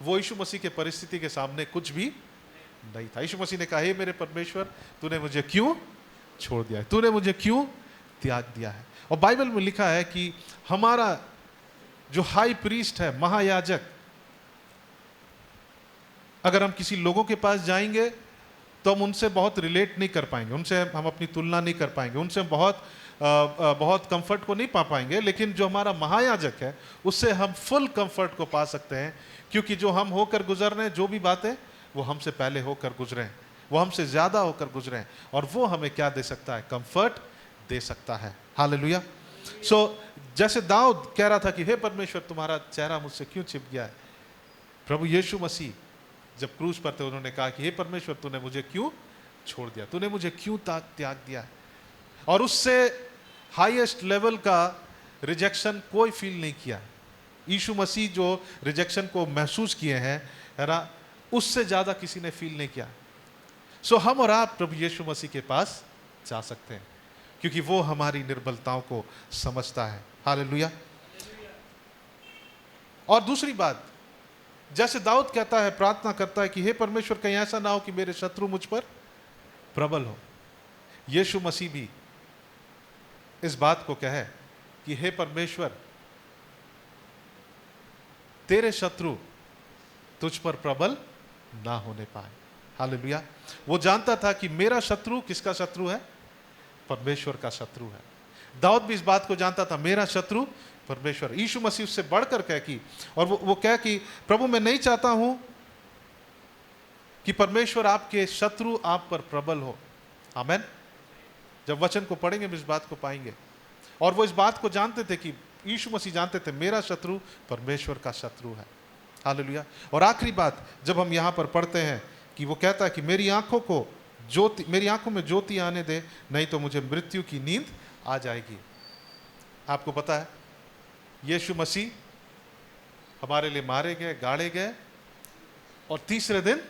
वो यीशु मसीह के परिस्थिति के सामने कुछ भी नहीं था। यीशु मसीह ने कहा हे मेरे परमेश्वर तूने मुझे क्यों छोड़ दिया है? तूने मुझे क्यों त्याग दिया है? और बाइबल में लिखा है कि हमारा जो हाई प्रीस्ट है, महायाजक, अगर हम किसी लोगों के पास जाएंगे तो हम उनसे बहुत रिलेट नहीं कर पाएंगे, उनसे हम अपनी तुलना नहीं कर पाएंगे, उनसे हम बहुत कंफर्ट को नहीं पा पाएंगे। लेकिन जो हमारा महायाजक है उससे हम फुल कंफर्ट को पा सकते हैं, क्योंकि जो हम होकर गुजर रहे हैं, जो भी बातें वो हमसे पहले होकर गुजरे हैं, वो हमसे ज़्यादा होकर गुजरे हैं, और वो हमें क्या दे सकता है? कंफर्ट दे सकता है। हालेलुया। सो जैसे दाऊद कह रहा था कि हे परमेश्वर तुम्हारा चेहरा मुझसे क्यों छिप गया है? प्रभु यीशु मसीह जब क्रूस पर थे, उन्होंने कहा कि हे परमेश्वर, तूने मुझे क्यों छोड़ दिया, तूने मुझे क्यों त्याग दिया। और उससे हाईएस्ट लेवल का रिजेक्शन कोई फील नहीं किया। यीशु मसीह जो रिजेक्शन को महसूस किए हैं, है ना, उससे ज़्यादा किसी ने फील नहीं किया। सो हम और आप प्रभु यीशु मसीह के पास जा सकते हैं, क्योंकि वो हमारी निर्बलताओं को समझता है। हालेलुया। और दूसरी बात, जैसे दाऊद कहता है, प्रार्थना करता है कि हे परमेश्वर, कहीं ऐसा ना हो कि मेरे शत्रु मुझ पर प्रबल हो। यीशु मसीह भी इस बात को कहे कि हे परमेश्वर, तेरे शत्रु तुझ पर प्रबल ना होने पाए। हालेलुया। वो जानता था कि मेरा शत्रु किसका शत्रु है? परमेश्वर का शत्रु है। दाऊद भी इस बात को जानता था, मेरा शत्रु परमेश्वर। यीशु मसीह उससे बढ़कर कह कि, और वो कह कि प्रभु, मैं नहीं चाहता हूं कि परमेश्वर आपके शत्रु आप पर प्रबल हो। आमेन। जब वचन को पढ़ेंगे हम इस बात को पाएंगे। और वो इस बात को जानते थे कि यीशु मसीह जानते थे मेरा शत्रु परमेश्वर का शत्रु है। हालेलुया। और आखिरी बात, जब हम यहां पर पढ़ते हैं कि वो कहता है कि मेरी आंखों में ज्योति आने दे, नहीं तो मुझे मृत्यु की नींद आ जाएगी। आपको पता है, यीशु मसीह हमारे लिए मारे गए, गाड़े गए, और तीसरे दिन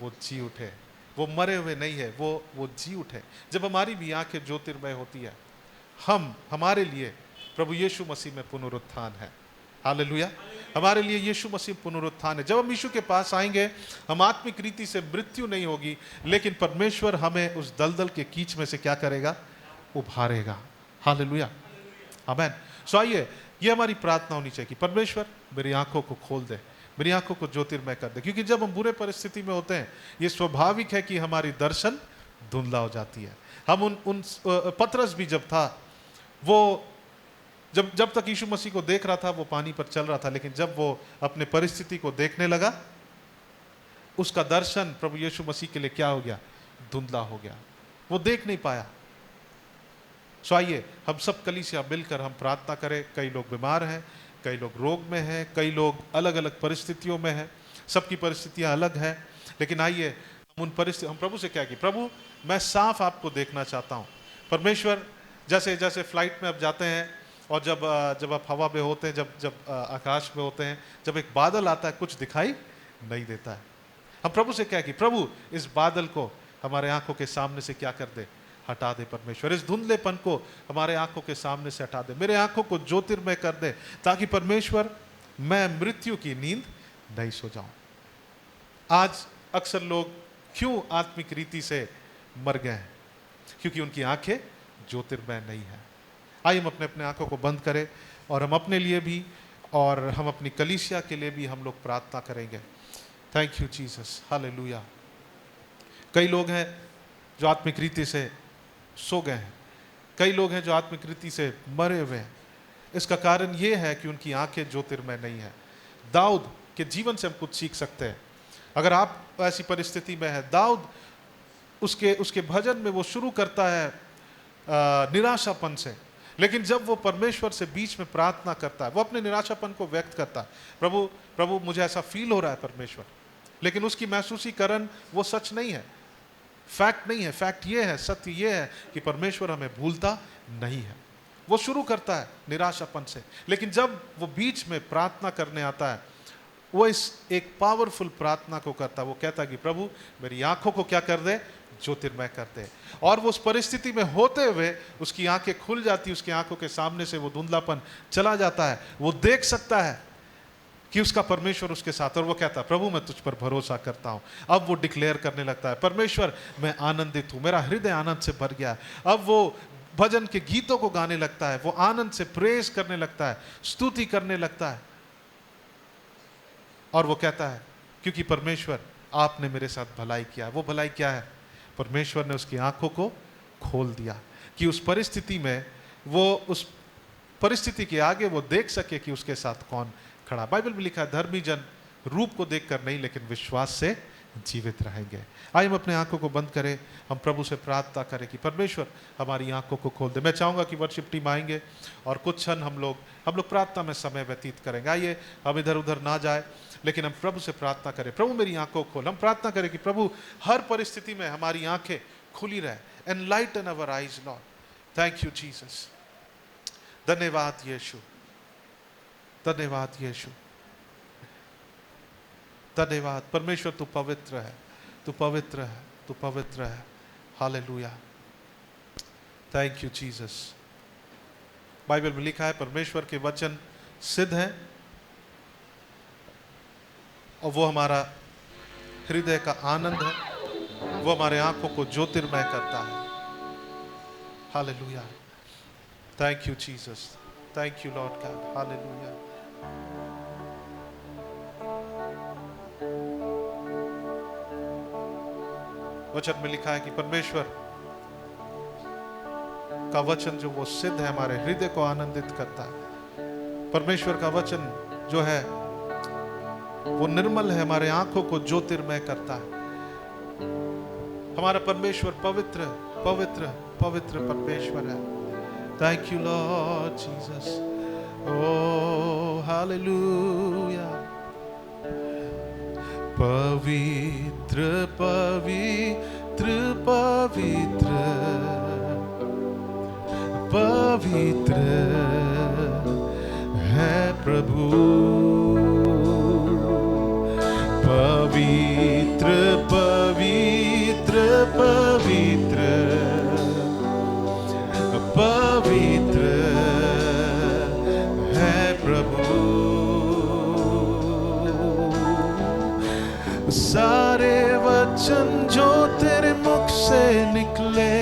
वो जी उठे। वो मरे हुए नहीं है, वो जी उठे। जब हमारी भी आंखें ज्योतिर्मय होती है, हमारे लिए प्रभु यीशु मसीह में पुनरुत्थान है। हालेलुया। हमारे लिए यीशु मसीह पुनरुत्थान है। जब हम यीशु के पास आएंगे, हम आत्मिक रीति से मृत्यु नहीं होगी, लेकिन परमेश्वर हमें उस दलदल के कीच में से क्या करेगा? उभारेगा। हालेलुया। आमेन। सो आइए, ये हमारी प्रार्थना होनी चाहिए कि परमेश्वर मेरी आंखों को खोल दे, मेरी आंखों को ज्योतिर्मय कर दे। क्योंकि जब हम बुरे परिस्थिति में होते हैं, ये स्वाभाविक है कि हमारी दर्शन धुंधला हो जाती है। हम उन पतरस भी जब था, वो जब तक यीशु मसीह को देख रहा था, वो पानी पर चल रहा था, लेकिन जब वो अपने परिस्थिति को देखने लगा, उसका दर्शन प्रभु यीशु मसीह के लिए क्या हो गया? धुंधला हो गया। वो देख नहीं पाया। सो आइए, हम सब कलीसिया मिलकर हम प्रार्थना करें। कई लोग बीमार हैं, कई लोग रोग में हैं, कई लोग अलग अलग परिस्थितियों में हैं। सबकी परिस्थितियां अलग हैं, लेकिन आइए हम प्रभु से क्या कि प्रभु, मैं साफ आपको देखना चाहता हूँ। परमेश्वर, जैसे जैसे फ्लाइट में आप जाते हैं, और जब आप हवा में होते हैं, जब आकाश में होते हैं, जब एक बादल आता है, कुछ दिखाई नहीं देता है। हम प्रभु से क्या कि प्रभु, इस बादल को हमारे आंखों के सामने से क्या कर दे? हटा दे। परमेश्वर, इस धुंधलेपन को हमारे आंखों के सामने से हटा दे, मेरे आंखों को ज्योतिर्मय कर दे, ताकि परमेश्वर मैं मृत्यु की नींद नहीं सो जाऊं। आज अक्सर लोग क्यों आत्मिक रीति से मर गए हैं? क्योंकि उनकी आंखें ज्योतिर्मय नहीं है। आइए हम अपने आंखों को बंद करें, और हम अपने लिए भी और हम अपनी कलीसिया के लिए भी हम लोग प्रार्थना करेंगे। Thank you Jesus. हालेलुया। कई लोग हैं जो आत्मिक रीति से सो गए हैं, कई लोग हैं जो आत्मिक रीति से मरे हुए हैं। इसका कारण ये है कि उनकी आंखें ज्योतिर्मय नहीं है। दाऊद के जीवन से हम कुछ सीख सकते हैं। अगर आप ऐसी परिस्थिति में हैं, दाऊद उसके भजन में वो शुरू करता है निराशापन से, लेकिन जब वो परमेश्वर से बीच में प्रार्थना करता है, वो अपने निराशापन को व्यक्त करता है, प्रभु मुझे ऐसा फील हो रहा है परमेश्वर, लेकिन उसकी महसूसीकरण वो सच नहीं है, फैक्ट नहीं है। फैक्ट ये है, सत्य ये है कि परमेश्वर हमें भूलता नहीं है। वो शुरू करता है निराशापन से, लेकिन जब वो बीच में प्रार्थना करने आता है, वो इस एक पावरफुल प्रार्थना को करता है। वो कहता है कि प्रभु मेरी आंखों को क्या कर दे? ज्योतिर्मय कर दे। और वो उस परिस्थिति में होते हुए उसकी आंखें खुल जाती, उसकी आंखों के सामने से वो धुंधलापन चला जाता है। वो देख सकता है कि उसका परमेश्वर उसके साथ, और वो कहता है प्रभु मैं तुझ पर भरोसा करता हूं। अब वो डिक्लेयर करने लगता है परमेश्वर मैं आनंदित हूं, मेरा हृदय आनंद से भर गया। अब वो भजन के गीतों को गाने लगता है, वो आनंद से प्रेज करने लगता है, स्तुति करने लगता है। और वो कहता है क्योंकि परमेश्वर आपने मेरे साथ भलाई किया। वो भलाई क्या है? परमेश्वर ने उसकी आंखों को खोल दिया कि उस परिस्थिति में, वो उस परिस्थिति के आगे वो देख सके कि उसके साथ कौन खड़ा। बाइबल में लिखा है धर्मी जन रूप को देखकर नहीं लेकिन विश्वास से जीवित रहेंगे। आइए हम अपने आंखों को बंद करें, हम प्रभु से प्रार्थना करें कि परमेश्वर हमारी आंखों को खोल दे। मैं चाहूँगा कि वर्शिप टीम आएंगे और कुछ क्षण हम लोग प्रार्थना में समय व्यतीत करेंगे। आइए हम इधर उधर ना जाए, लेकिन हम प्रभु से प्रार्थना करें, प्रभु मेरी आंखों खोल। हम प्रार्थना करें कि प्रभु हर परिस्थिति में हमारी आंखें खुली रहे। Enlighten our eyes Lord. Thank you Jesus. धन्यवाद यीशु, धन्यवाद यीशु, धन्यवाद। परमेश्वर तू पवित्र है, तू पवित्र है, तू पवित्र है। Hallelujah, thank you Jesus. Bible में लिखा है परमेश्वर के वचन सिद्ध हैं और वो हमारा हृदय का आनंद है, वो हमारे आंखों को ज्योतिर्मय करता है। Hallelujah, thank you Jesus, thank you Lord God. Hallelujah. वचन में लिखा है कि परमेश्वर का वचन जो वो सिद्ध है, हमारे हृदय को आनंदित करता है। परमेश्वर का वचन जो है वो निर्मल है, हमारे आंखों को ज्योतिर्मय करता है। हमारा परमेश्वर पवित्र पवित्र पवित्र परमेश्वर है। Thank you Lord Jesus. O hallelujah. पवित्र पवित्र पवित्र पवित्र है प्रभु। पवित्र पवित्र पवित्र पवित्र है प्रभु। सारे वचन जो तेरे मुख से निकले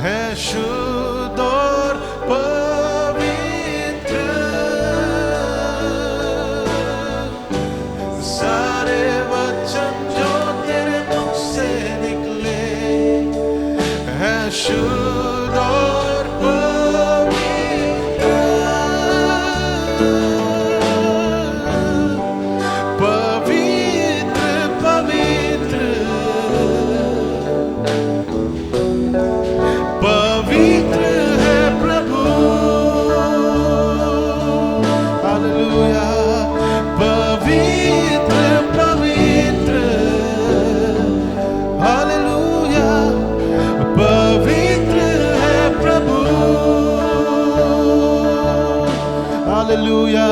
हैं शुद्ध और पवित्र। सारे वचन जो तेरे मुख से निकले हैं शुद्ध और पवित्र। पवित्र है प्रभु। हालेलुया। पवित्र पवित्र हालेलुया। पवित्र है प्रभु। हालेलुया।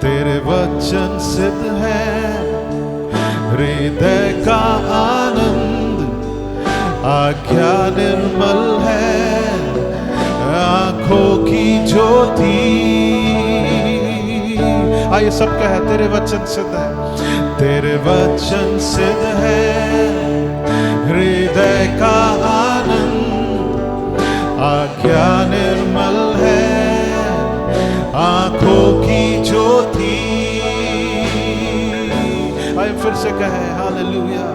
तेरे वचन सिद्ध है, हृदय का आनंद, आज्ञा निर्मल है, आंखों की ज्योति। आइए सब कहे तेरे वचन सिद्ध है। तेरे वचन सिद्ध है, हृदय का आनंद, आज्ञा निर्मल है, आंखों की ज्योति। आइए फिर से कहे हालेलुया।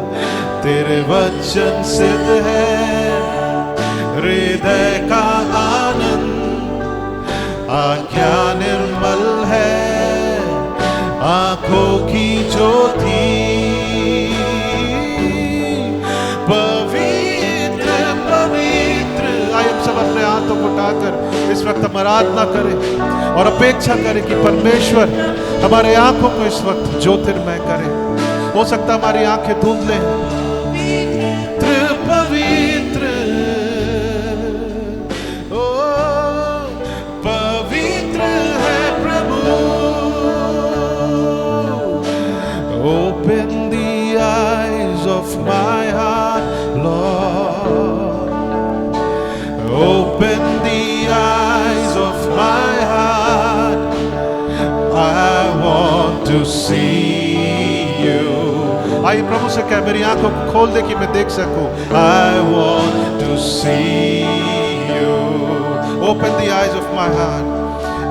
तेरे वचन सिद्ध है, हृदय का आनंद, आज्ञा निर्मल है, आंखों की ज्योति। पवित्र पवित्र। आइए हम सब अपने हाथों को उठाकर इस वक्त हम आराधना करें और अपेक्षा करें कि परमेश्वर हमारे आंखों को इस वक्त ज्योतिर्मय करे। हो सकता हमारी आंखें धुंधले हैं। पवित्र ओ पवित्र है प्रभु। Open the eyes of my heart, Lord. Open the eyes of my heart. I want to see you. आइए प्रभु से कह, मेरी आंखों को खोल दे कि मैं देख सकूं। I want to see you. Open the eyes of my heart.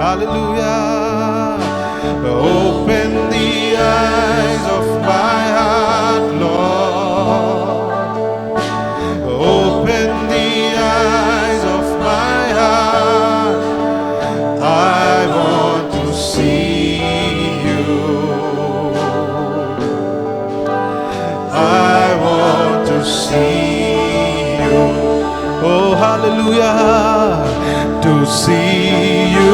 Hallelujah. Open the eyes of my heart, Lord. Open the eyes of my heart. I want to see you. Hallelujah. To see you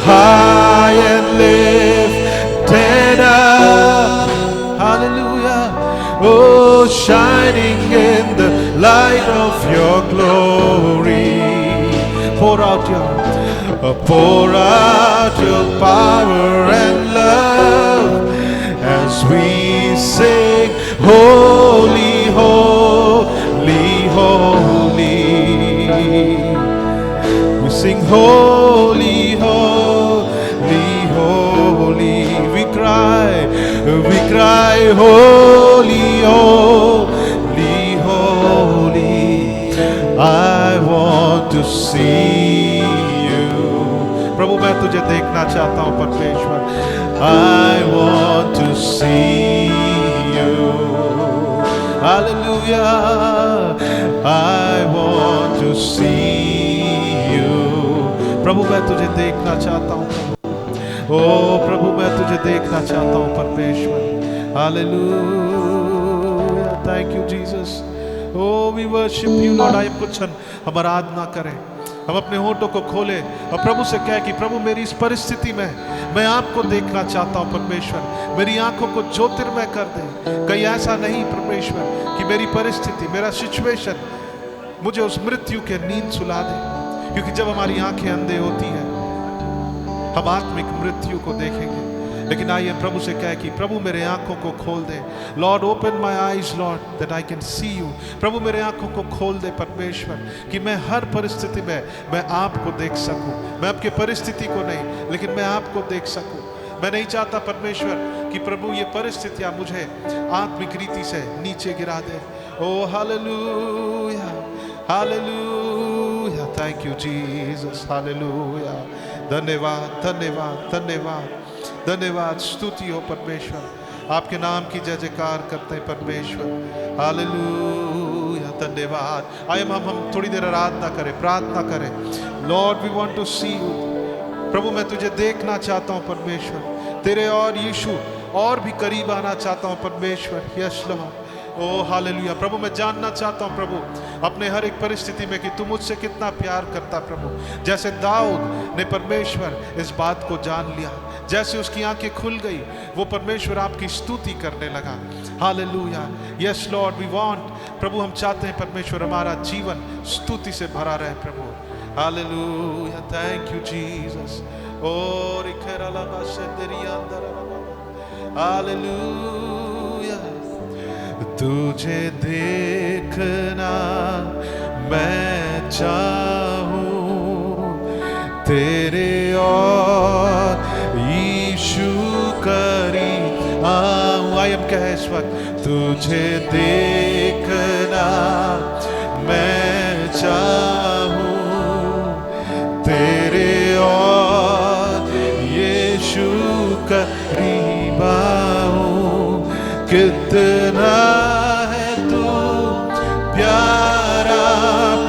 high and lifted up. Hallelujah. Oh, shining in the light of your glory. Pour out your power and love as we sing, holy, holy, holy. We sing, holy, holy, holy. We cry, holy, holy, holy. I want to see you. प्रभु मैं तुझे देखना चाहता हूँ परमेश्वर. I want to see you. Hallelujah. I want to see you. प्रभु मैं तुझे देखना चाहता हूँ. ओ प्रभु मैं तुझे देखना चाहता हूँ परमेश्वर. Hallelujah. Thank you Jesus. Oh, we worship you Lord. आइए कुछ हम आराधना करें. हम अपने होठों को खोले और प्रभु से कहें कि प्रभु मेरी इस परिस्थिति में मैं आपको देखना चाहता हूँ परमेश्वर. मेरी आंखों को ज्योतिर्मय कर दे. कहीं ऐसा नहीं परमेश्वर कि मेरी परिस्थिति, मेरा सिचुएशन मुझे उस मृत्यु के नींद सुला दे. क्योंकि जब हमारी आंखें अंधे होती हैं हम आत्मिक मृत्यु को देखेंगे. लेकिन आइए प्रभु से कहे कि प्रभु मेरे आंखों को खोल दे. Lord open my eyes Lord that I can see you. प्रभु मेरे आंखों को खोल दे परमेश्वर कि मैं हर परिस्थिति में मैं आपको देख सकूं. मैं आपके परिस्थिति को नहीं लेकिन मैं आपको देख सकूं. मैं नहीं चाहता परमेश्वर कि प्रभु ये परिस्थितियां मुझे आत्मिक रीति से नीचे गिरा दे. Oh hallelujah, hallelujah. Thank you Jesus. Hallelujah. धन्यवाद, धन्यवाद, धन्यवाद, धन्यवाद. स्तुति हो परमेश्वर. आपके नाम की जय जयकार करते हैं परमेश्वर. हालेलुया. धन्यवाद. आइए हम थोड़ी देर आराधना करें, प्रार्थना करें. Lord we want to see you. प्रभु मैं तुझे देखना चाहता हूँ परमेश्वर. तेरे और यीशु और भी करीब आना चाहता हूँ परमेश्वर. Yes Lord. Oh hallelujah. प्रभु मैं जानना चाहता हूँ प्रभु अपने हर एक परिस्थिति में कि तू मुझसे कितना प्यार करता प्रभु. जैसे दाऊद ने परमेश्वर इस बात को जान लिया, जैसे उसकी आंखें खुल गई वो परमेश्वर आपकी स्तुति करने लगा. Hallelujah. Yes Lord we want. प्रभु हम चाहते हैं परमेश्वर हमारा जीवन स्तुति से भरा रहे प्रभु. Hallelujah. Thank you Jesus. Oh रिखेराला बासे तेरी अंदर. हालेलुया. तुझे देखना मैं चाहूं, तेरे और यीशु करीब आऊं. आइए हम कहें इस वक्त तुझे देखना मैं चाहूं, तेरे और यीशु करीब आऊं. कितना है तू प्यारा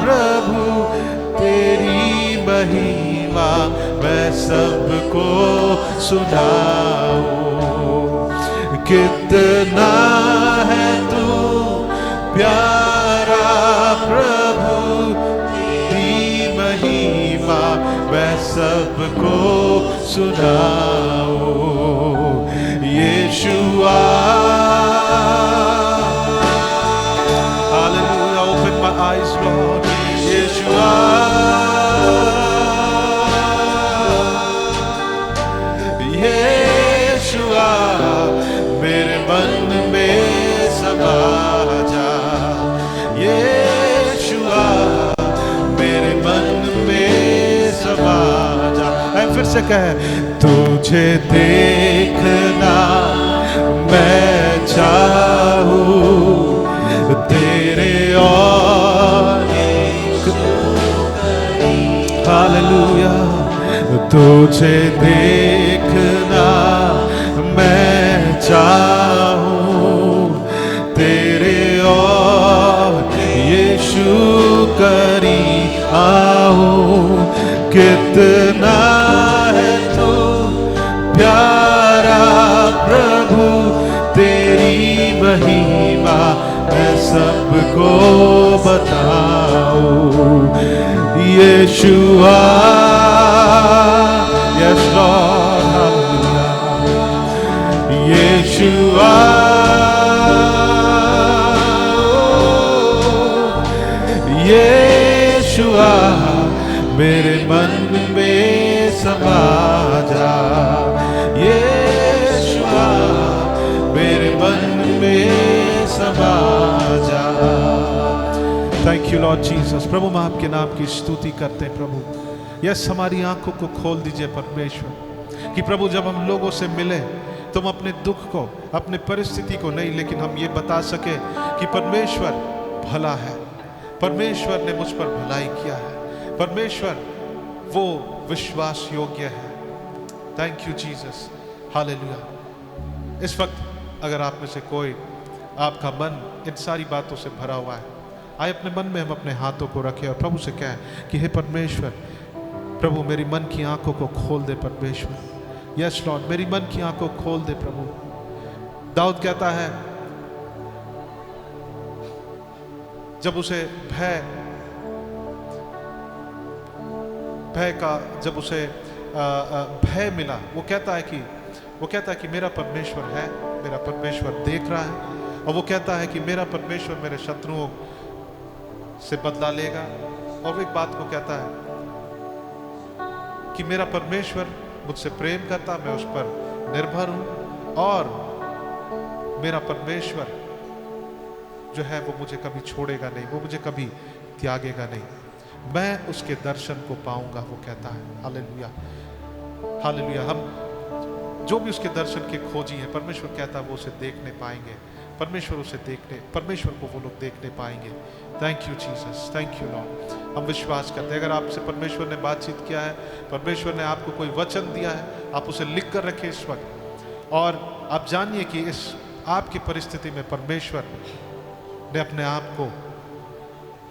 प्रभु, तेरी महिमा मैं सबको सुनाऊं. कितना है तू प्यारा प्रभु, तेरी महिमा मैं सबको सुनाऊं. यीशुआ. Hallelujah. Open my eyes, Lord. Yeshua. Yeshua. मेरे मन में समा जा. Yeshua. मेरे मन में समा जा. फिर से कहे तुझे देखना मैं चाहूं, तेरे और हालेलुया. तुझे देखना मैं चाहूं, तेरे और यीशु करीब आऊं. कितना है तू प्यारा प्रभु, तेरी महिमा मैं सबको बताऊं. Yeshua, yes Lord, hallelujah. Yeshua, Yeshua, मेरे मन में समा जा, Yeshua, मेरे मन में समा जा। Thank you Lord Jesus. प्रभु हम आपके नाम की स्तुति करते हैं प्रभु। यस, हमारी आंखों को खोल दीजिए परमेश्वर, कि प्रभु जब हम लोगों से मिले तुम अपने दुख को, अपने परिस्थिति को नहीं, लेकिन हम ये बता सके कि परमेश्वर भला है, परमेश्वर ने मुझ पर भलाई किया है, परमेश्वर वो विश्वास योग्य है। Thank you Jesus, hallelujah. इस वक्त अगर आप में से कोई, आपका मन इन सारी बातों से भरा हुआ है, आए अपने मन में हम अपने हाथों को रखें और प्रभु से कहें कि हे परमेश्वर, प्रभु मेरी मन की आंखों को खोल दे परमेश्वर। यस लॉर्ड, मेरी मन की आंखों को खोल दे प्रभु। दाऊद कहता है, जब उसे भय का जब उसे भय मिला, वो कहता है कि मेरा परमेश्वर है, मेरा परमेश्वर देख रहा है, और वो कहता है कि मेरा परमेश्वर मेरे शत्रुओं से बदला लेगा। और वो एक बात को कहता है कि मेरा परमेश्वर मुझसे प्रेम करता, मैं उस पर निर्भर हूं, और मेरा परमेश्वर जो है वो मुझे कभी छोड़ेगा नहीं, वो मुझे कभी त्यागेगा नहीं, मैं उसके दर्शन को पाऊंगा, वो कहता है। Hallelujah, hallelujah. हम जो भी उसके दर्शन के खोजी हैं, परमेश्वर कहता है वो उसे देखने पाएंगे, परमेश्वर को वो लोग देखने पाएंगे। Thank you Jesus, thank you Lord. हम विश्वास करते हैं, अगर आपसे परमेश्वर ने बातचीत किया है, परमेश्वर ने आपको कोई वचन दिया है, आप उसे लिख कर रखें इस वक्त, और आप जानिए कि इस आपकी परिस्थिति में परमेश्वर ने अपने आप को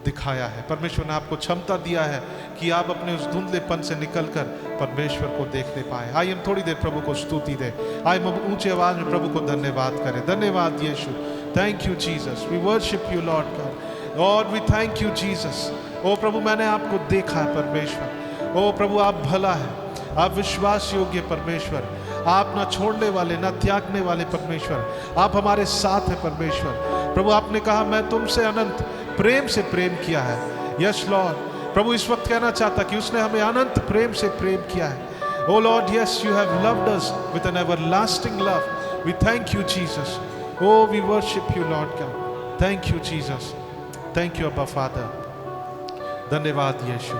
दिखाया है, परमेश्वर ने आपको क्षमता दिया है कि आप अपने उस धुंधलेपन से निकलकर परमेश्वर को देखने पाए। आइए हम थोड़ी देर प्रभु को स्तुति दें, आइए हम ऊंची आवाज में प्रभु को धन्यवाद करें। धन्यवाद Yeshu, thank you Jesus, we worship you Lord God, Lord we thank you Jesus. ओ प्रभु, मैंने आपको देखा है परमेश्वर। ओ प्रभु, आप भला है, आप विश्वास योग्य परमेश्वर, आप ना छोड़ने वाले ना त्यागने वाले परमेश्वर, आप हमारे साथ हैं परमेश्वर। प्रभु आपने कहा मैं तुमसे अनंत प्रेम से प्रेम किया है। यस लॉर्ड, प्रभु इस वक्त कहना चाहता कि उसने हमें अनंत प्रेम से प्रेम किया है। Oh Lord, yes you have loved us with an everlasting love. We thank you Jesus. Oh we worship you Lord God, thank you Jesus, thank you Abba Father. धन्यवाद यीशु,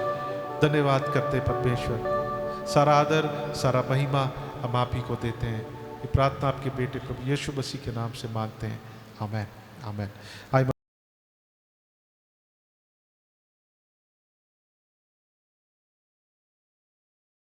धन्यवाद करते परमेश्वर। सारा आदर, सारा महिमा हम आप ही को देते हैं। ये प्रार्थना आपके बेटे प्रभु यीशु मसीह के नाम से मांगते हैं, आमेन, आमेन।